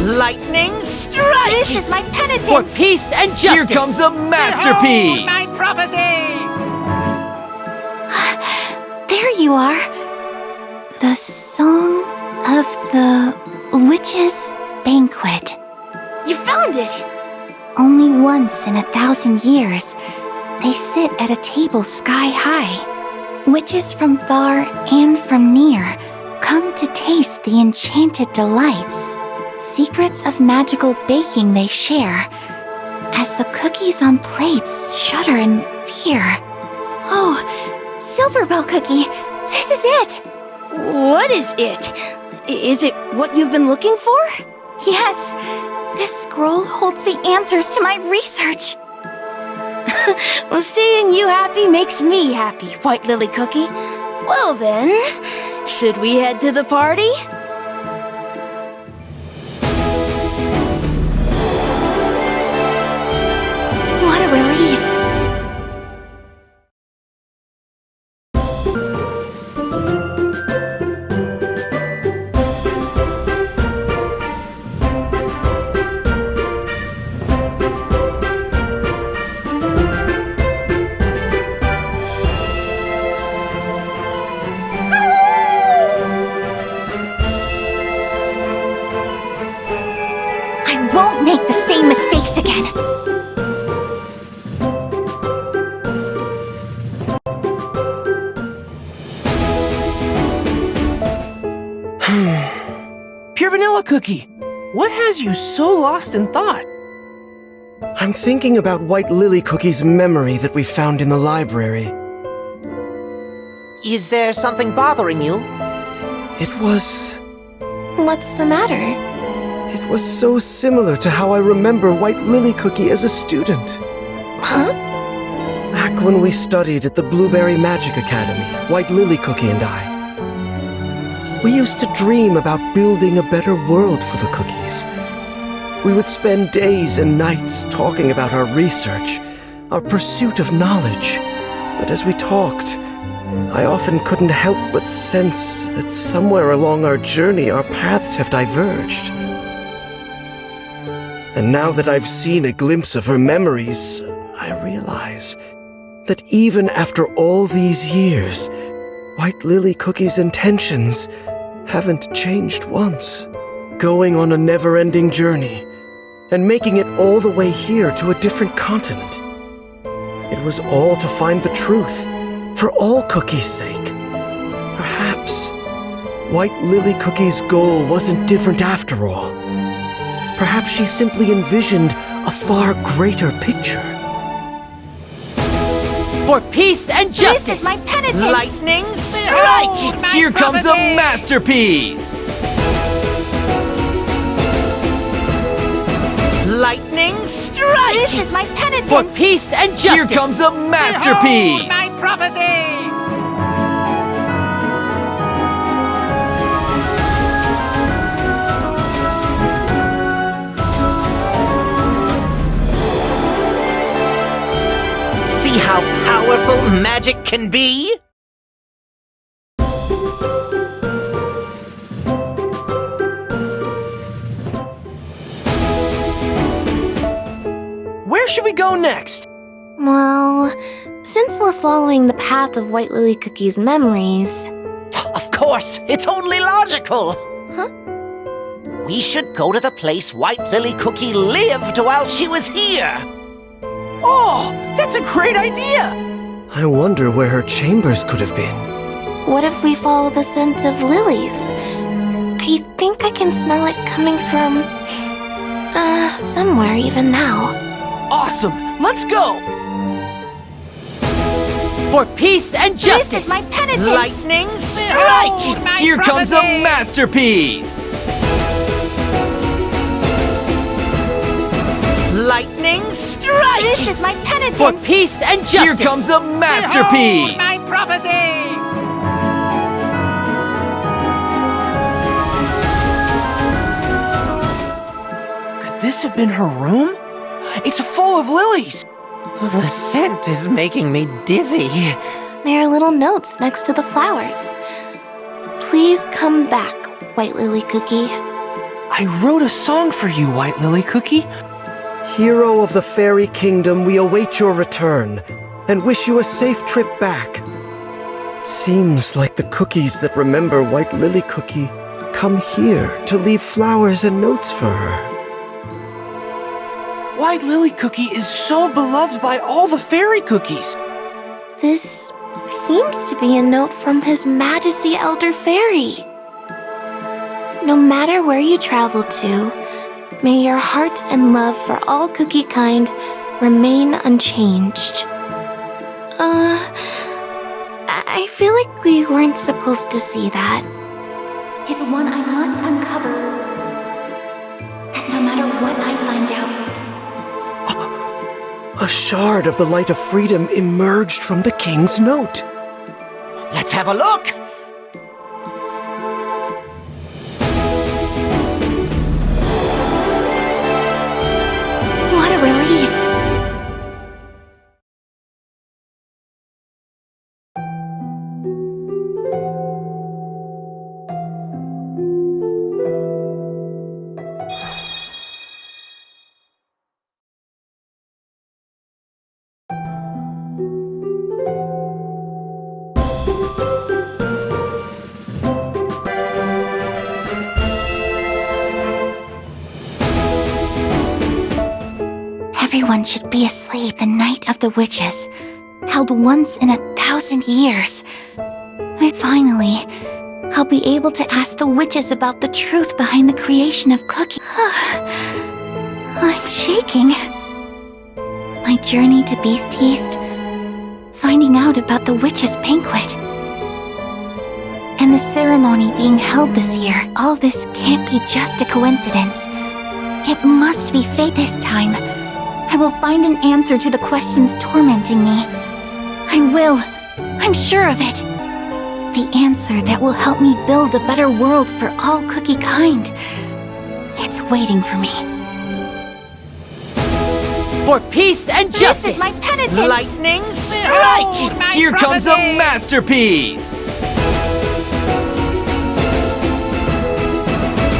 Lightning strike! This is my penitence! For peace and justice! Here comes a masterpiece! My prophecy! There you are. The Song of the Witch's Banquet. You found it! Only once in 1,000 years, they sit at a table sky high. Witches from far and from near come to taste the enchanted delights. Secrets of magical baking they share, as the cookies on plates shudder in fear. Oh, Silverbell Cookie, this is it! What is it? Is it what you've been looking for? Yes, this scroll holds the answers to my research. Well, seeing you happy makes me happy, White Lily Cookie. Well then, should we head to the party? What a relief. I won't make the same mistakes again. Pure Vanilla Cookie, what has you so lost in thought? I'm thinking about White Lily Cookie's memory that we found in the library. Is there something bothering you? It was What's the matter? so similar to how I remember White Lily Cookie as a student. Huh? Back when we studied at the Blueberry Magic Academy, White Lily Cookie and I. We used to dream about building a better world for the cookies. We would spend days and nights talking about our research, our pursuit of knowledge. But as we talked, I often couldn't help but sense that somewhere along our journey our paths have diverged. And now that I've seen a glimpse of her memories, I realize that even after all these years, White Lily Cookie's intentions haven't changed once. Going on a never-ending journey, and making it all the way here to a different continent. It was all to find the truth, for all cookies' sake. Perhaps White Lily Cookie's goal wasn't different after all. Perhaps she simply envisioned a far greater picture. For peace and justice! This is my penitence! Lightning strike! Here comes a masterpiece! Lightning strike! This is my penitence! For peace and justice! Here comes a masterpiece! My prophecy! See how powerful magic can be? Where should we go next? Well, since we're following the path of White Lily Cookie's memories... Of course, it's only logical. Huh? We should go to the place White Lily Cookie lived while she was here. Oh, that's a great idea! I wonder where her chambers could have been. What if we follow the scent of lilies? I think I can smell it coming from... somewhere even now. Awesome! Let's go! For peace and justice! This is my penitence! Lightning strike! Here comes a masterpiece! Lightning strike! This is my penitence! For peace and justice! Here comes a masterpiece! My prophecy! Could this have been her room? It's full of lilies! The scent is making me dizzy. There are little notes next to the flowers. Please come back, White Lily Cookie. I wrote a song for you, White Lily Cookie. Hero of the Fairy Kingdom, we await your return, and wish you a safe trip back. It seems like the cookies that remember White Lily Cookie come here to leave flowers and notes for her. White Lily Cookie is so beloved by all the fairy cookies. This seems to be a note from His Majesty Elder Fairy. No matter where you travel to, may your heart and love for all cookie kind remain unchanged. I feel like we weren't supposed to see that. is one I must uncover. That no matter what I find out, A shard of the light of freedom emerged from the king's note. Let's have a look! what a relief! Everyone should be asleep the night of the witches, held once in 1,000 years. Finally, I'll be able to ask the witches about the truth behind the creation of Cookie. I'm shaking. My journey to Beast Yeast, finding out about the witches' banquet, and the ceremony being held this year. All this can't be just a coincidence. It must be fate this time. I will find an answer to the questions tormenting me. I will. I'm sure of it. The answer that will help me build a better world for all Cookie kind. It's waiting for me. For peace and justice! This is my penitence! Lightning strike! Here comes a masterpiece!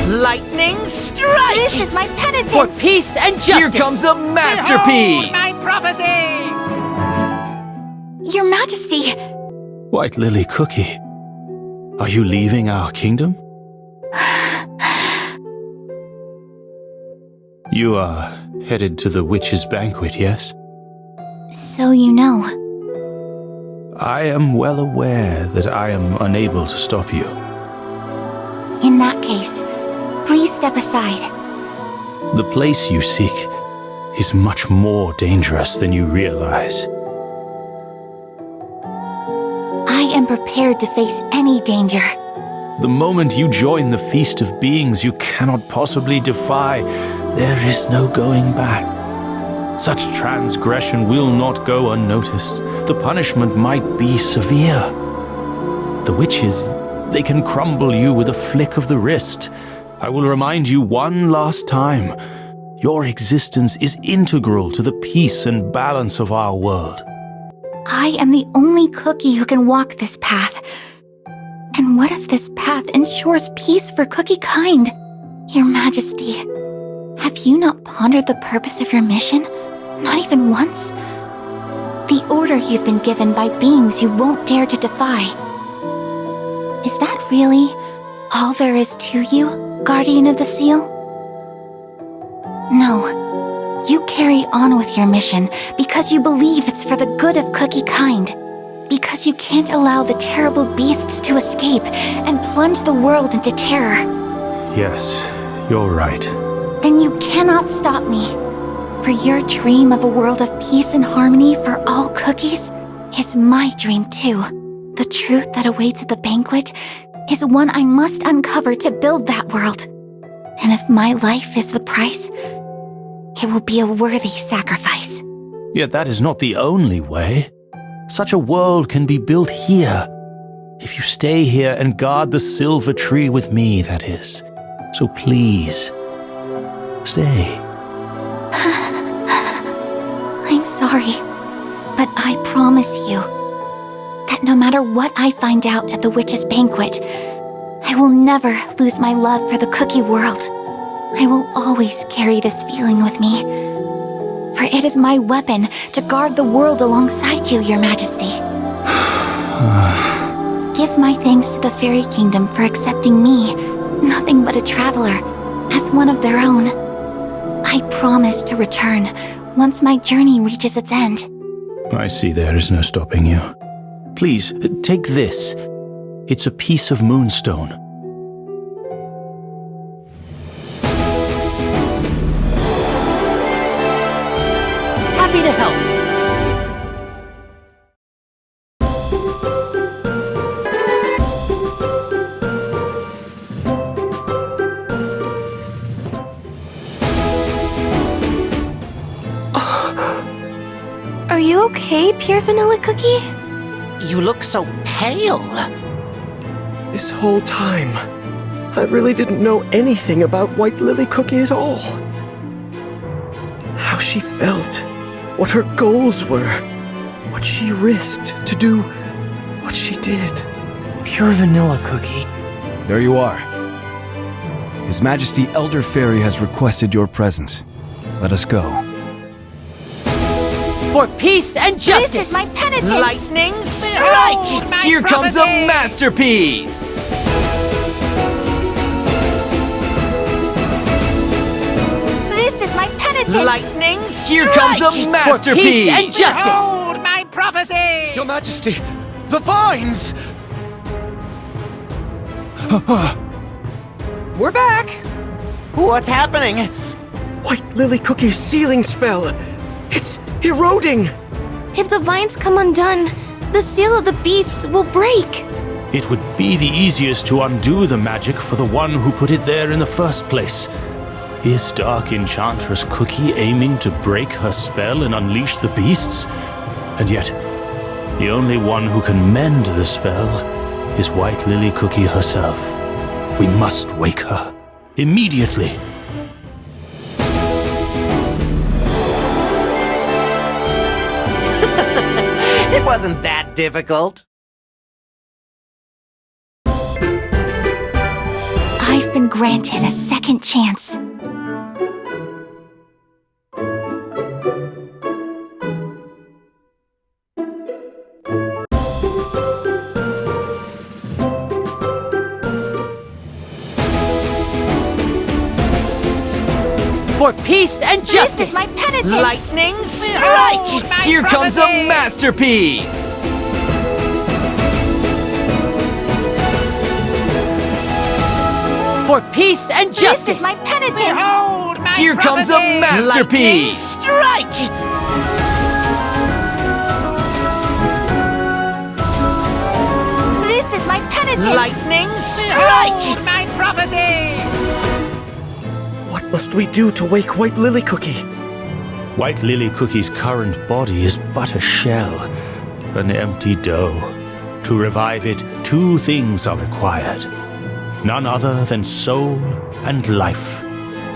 Lightning strike! This is my penitence! For peace and justice! Here comes a masterpiece! my prophecy! Your Majesty! White Lily Cookie, are you leaving our kingdom? You are headed to the witches' banquet, yes? So you know. I am well aware that I am unable to stop you. In that case, please step aside. The place you seek is much more dangerous than you realize. I am prepared to face any danger. The moment you join the feast of beings you cannot possibly defy, there is no going back. Such transgression will not go unnoticed. The punishment might be severe. The witches, they can crumble you with a flick of the wrist. I will remind you one last time. Your existence is integral to the peace and balance of our world. I am the only Cookie who can walk this path. And what if this path ensures peace for Cookie kind? Your Majesty, have you not pondered the purpose of your mission? Not even once? The order you've been given by beings you won't dare to defy. Is that really all there is to you, Guardian of the Seal? No. You carry on with your mission because you believe it's for the good of Cookie kind. Because you can't allow the terrible beasts to escape and plunge the world into terror. Yes, you're right. Then you cannot stop me. For your dream of a world of peace and harmony for all Cookies is my dream too. The truth that awaits at the banquet is one I must uncover to build that world. And if my life is the price, it will be a worthy sacrifice. Yet that is not the only way. Such a world can be built here. If you stay here and guard the silver tree with me, that is. So please, stay. I'm sorry, but I promise you that no matter what I find out at the witches' banquet, I will never lose my love for the Cookie world. I will always carry this feeling with me, for it is my weapon to guard the world alongside you, Your Majesty. Give my thanks to the Fairy Kingdom for accepting me, nothing but a traveler, as one of their own. I promise to return once my journey reaches its end. I see there is no stopping you. Please, take this. It's a piece of moonstone. Happy to help. Are you okay, Pure Vanilla Cookie? You look so pale. This whole time, I really didn't know anything about White Lily Cookie at all. How she felt, what her goals were, what she risked to do what she did. Pure Vanilla Cookie. There you are. His Majesty Elder Fairy has requested your presence. Let us go. For peace and justice! This is my penitence! Lightning strike! Here comes a masterpiece! This is my penitence! Lightning strike! Here comes a masterpiece! For peace and justice! Behold my prophecy! Your Majesty, the vines! We're back! What's happening? White Lily Cookie's sealing spell! It's eroding! If the vines come undone, the seal of the beasts will break. It would be the easiest to undo the magic for the one who put it there in the first place. Is Dark Enchantress Cookie aiming to break her spell and unleash the beasts? And yet, the only one who can mend the spell is White Lily Cookie herself. We must wake her. Immediately. It wasn't that difficult. I've been granted a second chance. For peace and justice! This is my penitence! Lightning strike! Here comes a masterpiece! For peace and justice! This is my penitence! Behold my Here comes a prophecy! Lightning masterpiece! strike! This is my penitence! Lightning strike! Behold my prophecy! What must we do to wake White Lily Cookie? White Lily Cookie's current body is but a shell, an empty dough. To revive it, two things are required. None other than soul and life.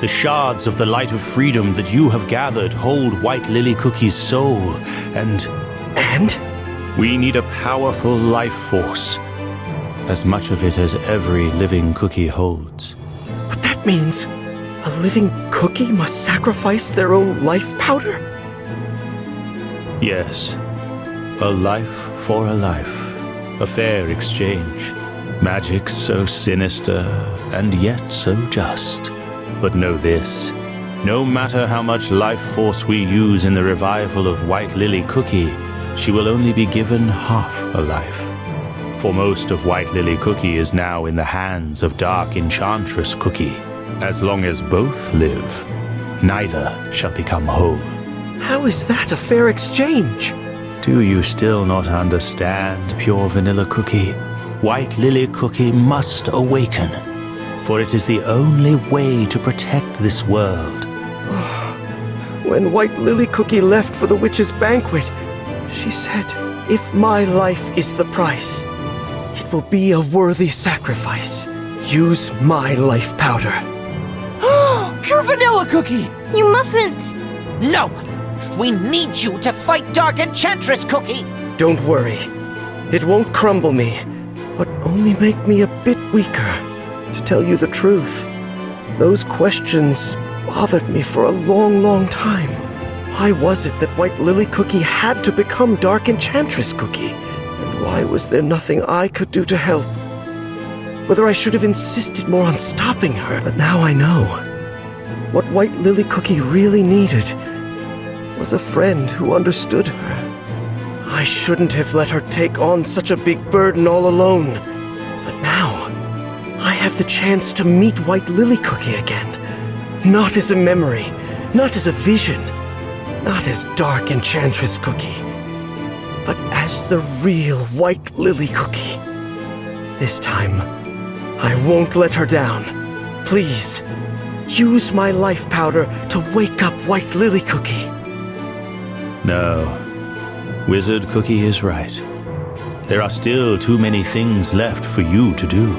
The shards of the light of freedom that you have gathered hold White Lily Cookie's soul, and we need a powerful life force. As much of it as every living cookie holds. But that means a living cookie must sacrifice their own life powder? Yes, a life for a life. A fair exchange. Magic so sinister, and yet so just. But know this, no matter how much life force we use in the revival of White Lily Cookie, she will only be given half a life. For most of White Lily Cookie is now in the hands of Dark Enchantress Cookie. As long as both live, neither shall become whole. How is that a fair exchange? Do you still not understand, Pure Vanilla Cookie? White Lily Cookie must awaken, for it is the only way to protect this world. When White Lily Cookie left for the witch's banquet, she said, "If my life is the price, it will be a worthy sacrifice. Use my life powder." Pure Vanilla Cookie! You mustn't. No! We need you to fight Dark Enchantress Cookie! Don't worry. It won't crumble me, but only make me a bit weaker. To tell you the truth, those questions bothered me for a long, long time. Why was it that White Lily Cookie had to become Dark Enchantress Cookie? And why was there nothing I could do to help? Whether I should have insisted more on stopping her, but now I know. What White Lily Cookie really needed was a friend who understood her. I shouldn't have let her take on such a big burden all alone. But now, I have the chance to meet White Lily Cookie again. Not as a memory, not as a vision, not as Dark Enchantress Cookie, but as the real White Lily Cookie. This time, I won't let her down. Please, use my life powder to wake up White Lily Cookie. No, Wizard Cookie is right. There are still too many things left for you to do.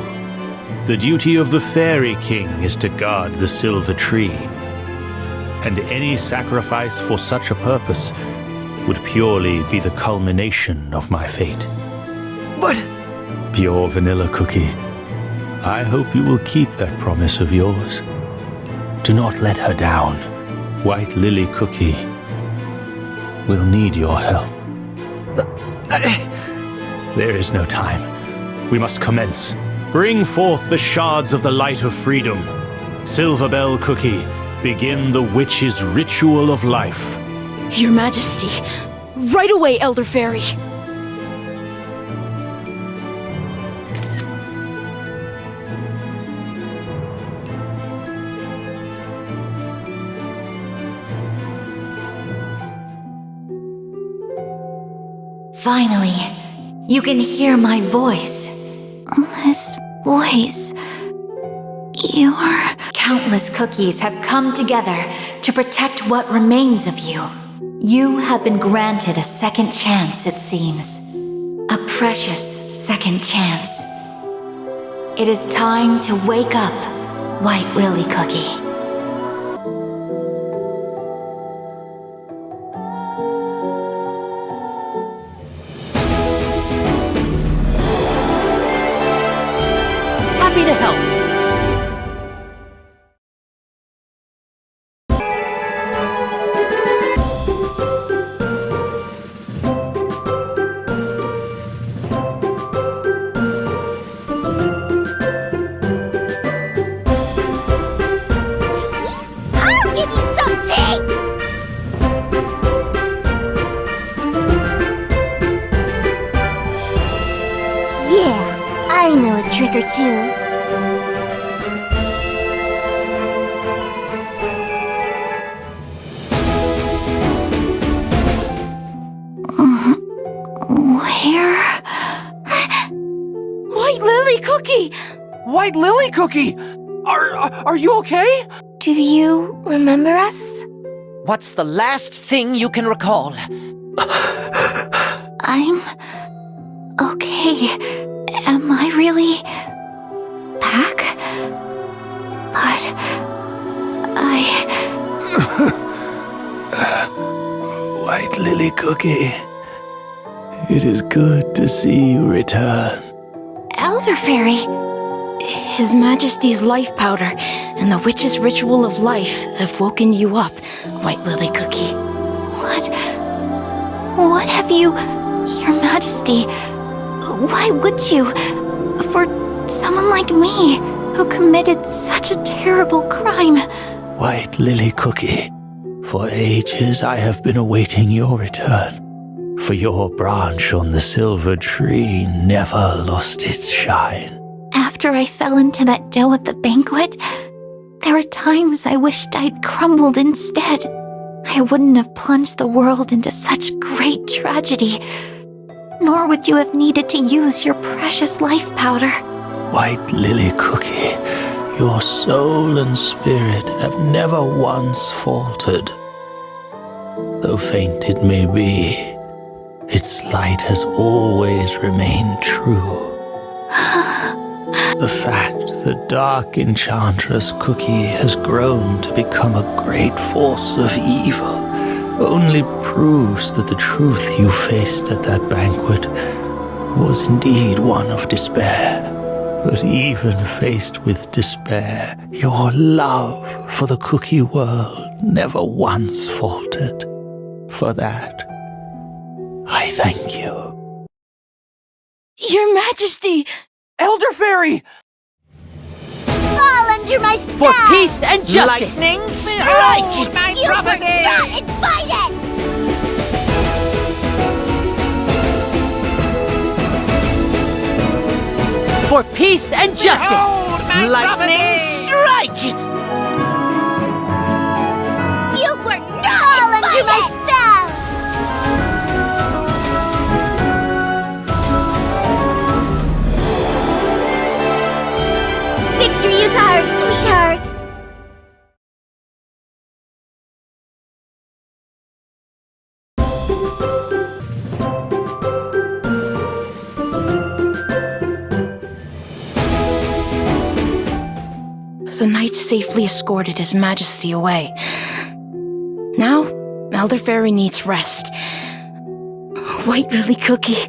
The duty of the Fairy King is to guard the Silver Tree, and any sacrifice for such a purpose would purely be the culmination of my fate. But Pure Vanilla Cookie, I hope you will keep that promise of yours. Do not let her down. White Lily Cookie will need your help. There is no time. We must commence. Bring forth the shards of the light of freedom. Silverbell Cookie, begin the witch's ritual of life. Your Majesty. Right away, Elder Fairy. Finally, you can hear my voice. This voice... Your... Countless cookies have come together to protect what remains of you. You have been granted a second chance, it seems. A precious second chance. It is time to wake up, White Lily Cookie. Happy to help. I'll give you some tea! Yeah, I know a trick or two. Where? White Lily Cookie! White Lily Cookie! Are you okay? Do you remember us? What's the last thing you can recall? I'm... okay. Am I really... back? But... White Lily Cookie, it is good to see you return. Elder Fairy... His Majesty's life powder and the witch's ritual of life have woken you up, White Lily Cookie. What have you... Your Majesty... Why would you? For someone like me, who committed such a terrible crime. White Lily Cookie, for ages I have been awaiting your return. For your branch on the silver tree never lost its shine. After I fell into that dough at the banquet, there were times I wished I'd crumbled instead. I wouldn't have plunged the world into such great tragedy. Nor would you have needed to use your precious life powder. White Lily Cookie, your soul and spirit have never once faltered. Though faint it may be, its light has always remained true. The fact that Dark Enchantress Cookie has grown to become a great force of evil only proves that the truth you faced at that banquet was indeed one of despair. But even faced with despair, your love for the cookie world never once faltered. For that, I thank you. Your Majesty! Elder Fairy! Fall under my spell! For peace and justice! Lightning strike! My You forgot and fight it! For peace and justice! Lightning strike! You were not fall under my spell! Victory is ours, sweetheart! The knights safely escorted His Majesty away. Now, Elder Fairy needs rest. White Lily Cookie,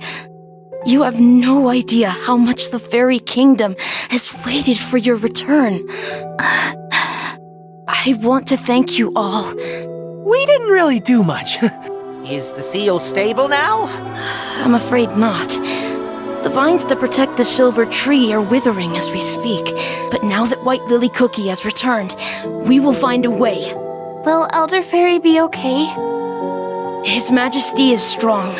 you have no idea how much the Fairy Kingdom has waited for your return. I want to thank you all. We didn't really do much. Is the seal stable now? I'm afraid not. The vines that protect the silver tree are withering as we speak. But now that White Lily Cookie has returned, we will find a way. Will Elder Fairy be okay? His Majesty is strong.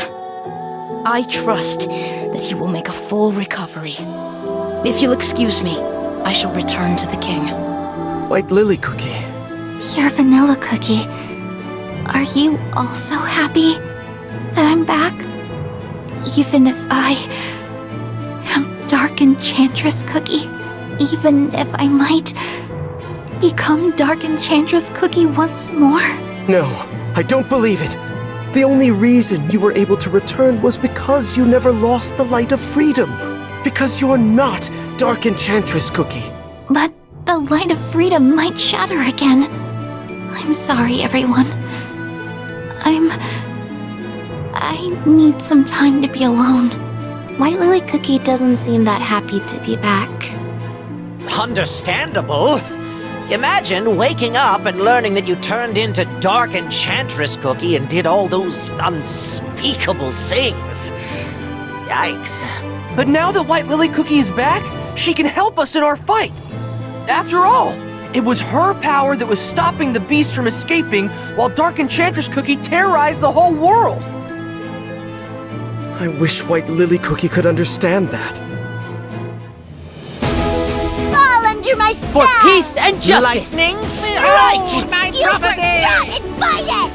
I trust that he will make a full recovery. If you'll excuse me, I shall return to the king. White Lily Cookie. Your vanilla cookie. Are you also happy that I'm back? Even if I am Dark Enchantress Cookie? Even if I might become Dark Enchantress Cookie once more? No, I don't believe it. The only reason you were able to return was because you never lost the light of freedom. Because you're not Dark Enchantress Cookie. But the light of freedom might shatter again. I'm sorry, everyone. I need some time to be alone. White Lily Cookie doesn't seem that happy to be back. Understandable. Imagine waking up and learning that you turned into Dark Enchantress Cookie and did all those unspeakable things. Yikes. But now that White Lily Cookie is back, she can help us in our fight. After all, it was her power that was stopping the beast from escaping while Dark Enchantress Cookie terrorized the whole world. I wish White Lily Cookie could understand that. Fall under my spell! For peace and justice! Lightning strike! My You were prophecy! not invited!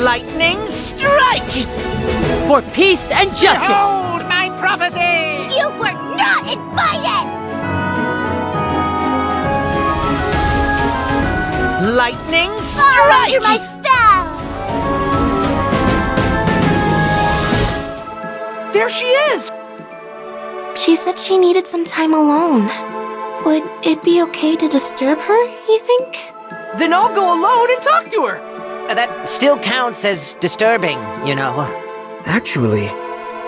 Lightning strike! For peace and justice! Behold my prophecy! You were not invited! Lightning Fall under my strike! spell! There she is! She said she needed some time alone. Would it be okay to disturb her, you think? Then I'll go alone and talk to her. That still counts as disturbing, you know. Actually,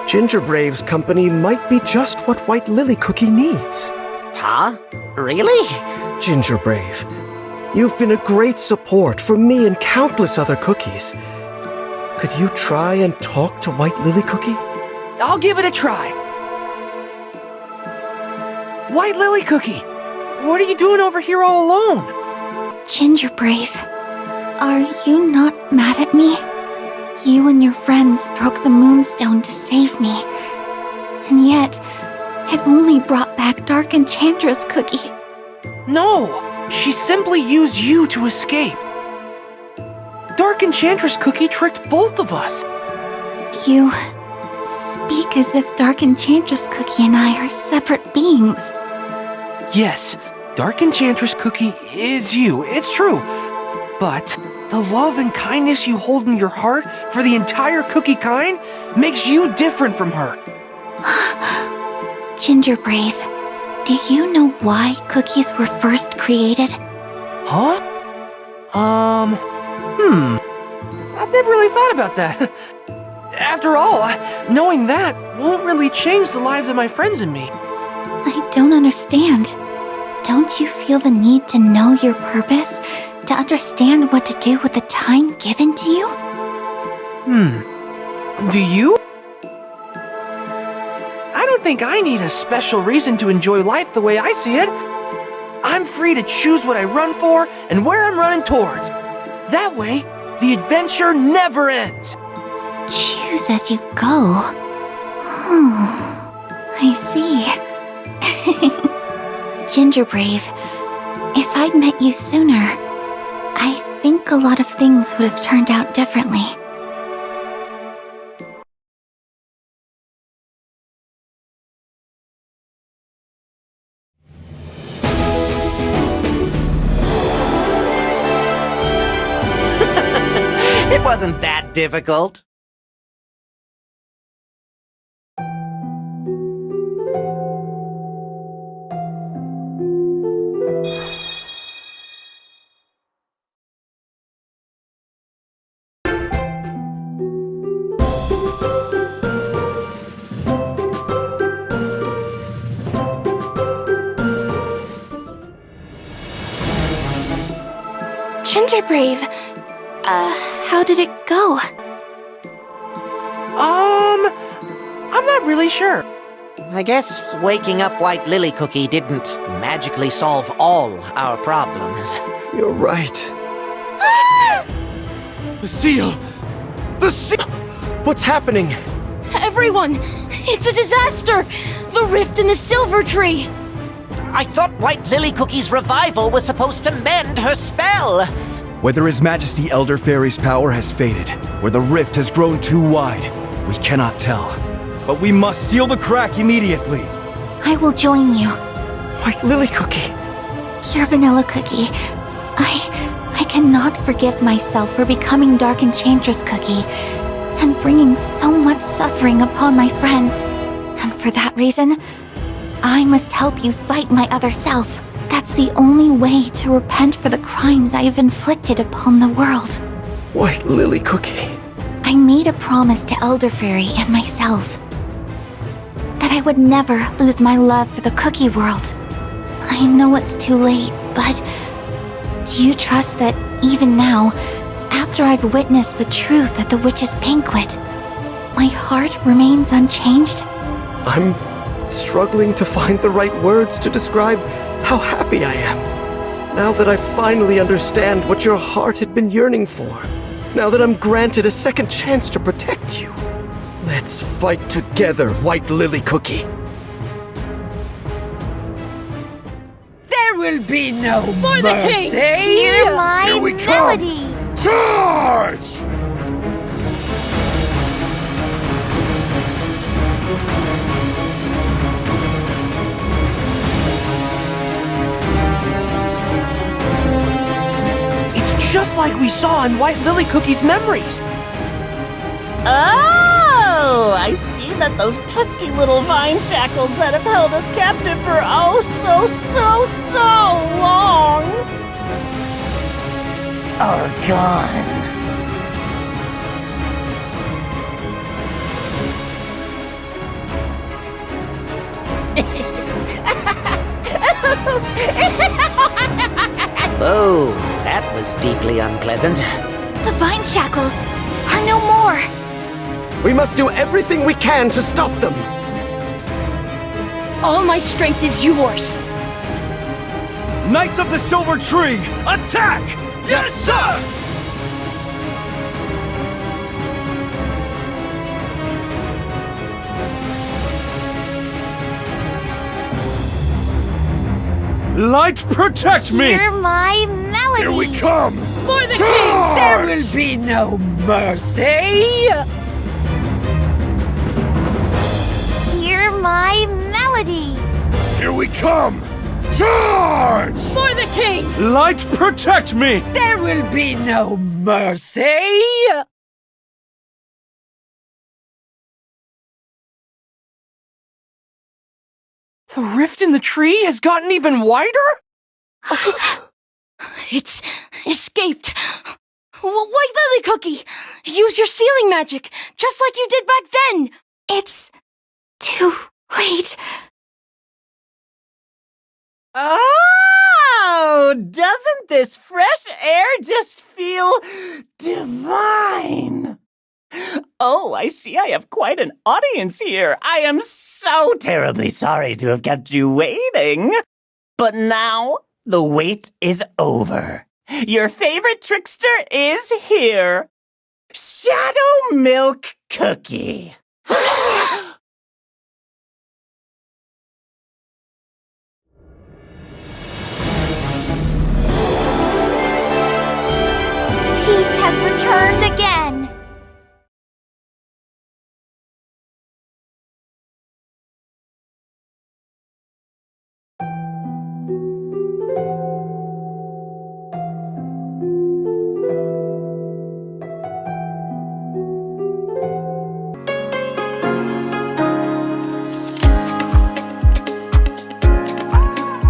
Ginger Brave's company might be just what White Lily Cookie needs. Huh? Really? Ginger Brave, you've been a great support for me and countless other cookies. Could you try and talk to White Lily Cookie? I'll give it a try. White Lily Cookie, what are you doing over here all alone? Ginger Brave, are you not mad at me? You and your friends broke the Moonstone to save me. And yet, it only brought back Dark Enchantress Cookie. No, she simply used you to escape. Dark Enchantress Cookie tricked both of us. You speak as if Dark Enchantress Cookie and I are separate beings. Yes, Dark Enchantress Cookie is you, it's true. But the love and kindness you hold in your heart for the entire cookie kind makes you different from her. Ginger Brave, do you know why cookies were first created? Huh? I've never really thought about that. After all, knowing that won't really change the lives of my friends and me. I don't understand. Don't you feel the need to know your purpose, to understand what to do with the time given to you? Do you? I don't think I need a special reason to enjoy life the way I see it. I'm free to choose what I run for and where I'm running towards. That way, the adventure never ends. Choose as you go. I see. Ginger Brave, if I'd met you sooner, I think a lot of things would have turned out differently. It wasn't that difficult. Hi, Brave. How did it go? I'm not really sure. I guess waking up White Lily Cookie didn't magically solve all our problems. You're right. The seal! The seal! What's happening? Everyone! It's a disaster! The rift in the silver tree! I thought White Lily Cookie's revival was supposed to mend her spell! Whether His Majesty Elder Fairy's power has faded, or the rift has grown too wide, we cannot tell. But we must seal the crack immediately. I will join you. White Lily Cookie. Pure Vanilla Cookie. I cannot forgive myself for becoming Dark Enchantress Cookie and bringing so much suffering upon my friends. And for that reason, I must help you fight my other self. That's the only way to repent for the crimes I have inflicted upon the world. White Lily Cookie. I made a promise to Elder Fairy and myself that I would never lose my love for the cookie world. I know it's too late, but do you trust that even now, after I've witnessed the truth at the witch's banquet, my heart remains unchanged? I'm struggling to find the right words to describe how happy I am. Now that I finally understand what your heart had been yearning for. Now that I'm granted a second chance to protect you. Let's fight together, White Lily Cookie. There will be no For the king! Hear my Here we melody! Charge! It's just like we saw in White Lily Cookie's memories. Oh, I see that those pesky little vine shackles that have held us captive for so long are gone. Oh, that was deeply unpleasant. The vine shackles are no more! We must do everything we can to stop them. All my strength is yours! Knights of the Silver Tree, attack! Yes, sir! Light, protect me! Hear my melody! Here we come! For the Charge! king, there will be no mercy! Hear my melody! Here we come! Charge! For the king, Light, protect me! there will be no mercy! The rift in the tree has gotten even wider? It's escaped! White Lily Cookie! Use your sealing magic, just like you did back then! It's too late. Oh, doesn't this fresh air just feel divine? Oh, I see I have quite an audience here. I am so terribly sorry to have kept you waiting. But now, the wait is over. Your favorite trickster is here. Shadow Milk Cookie. Peace has returned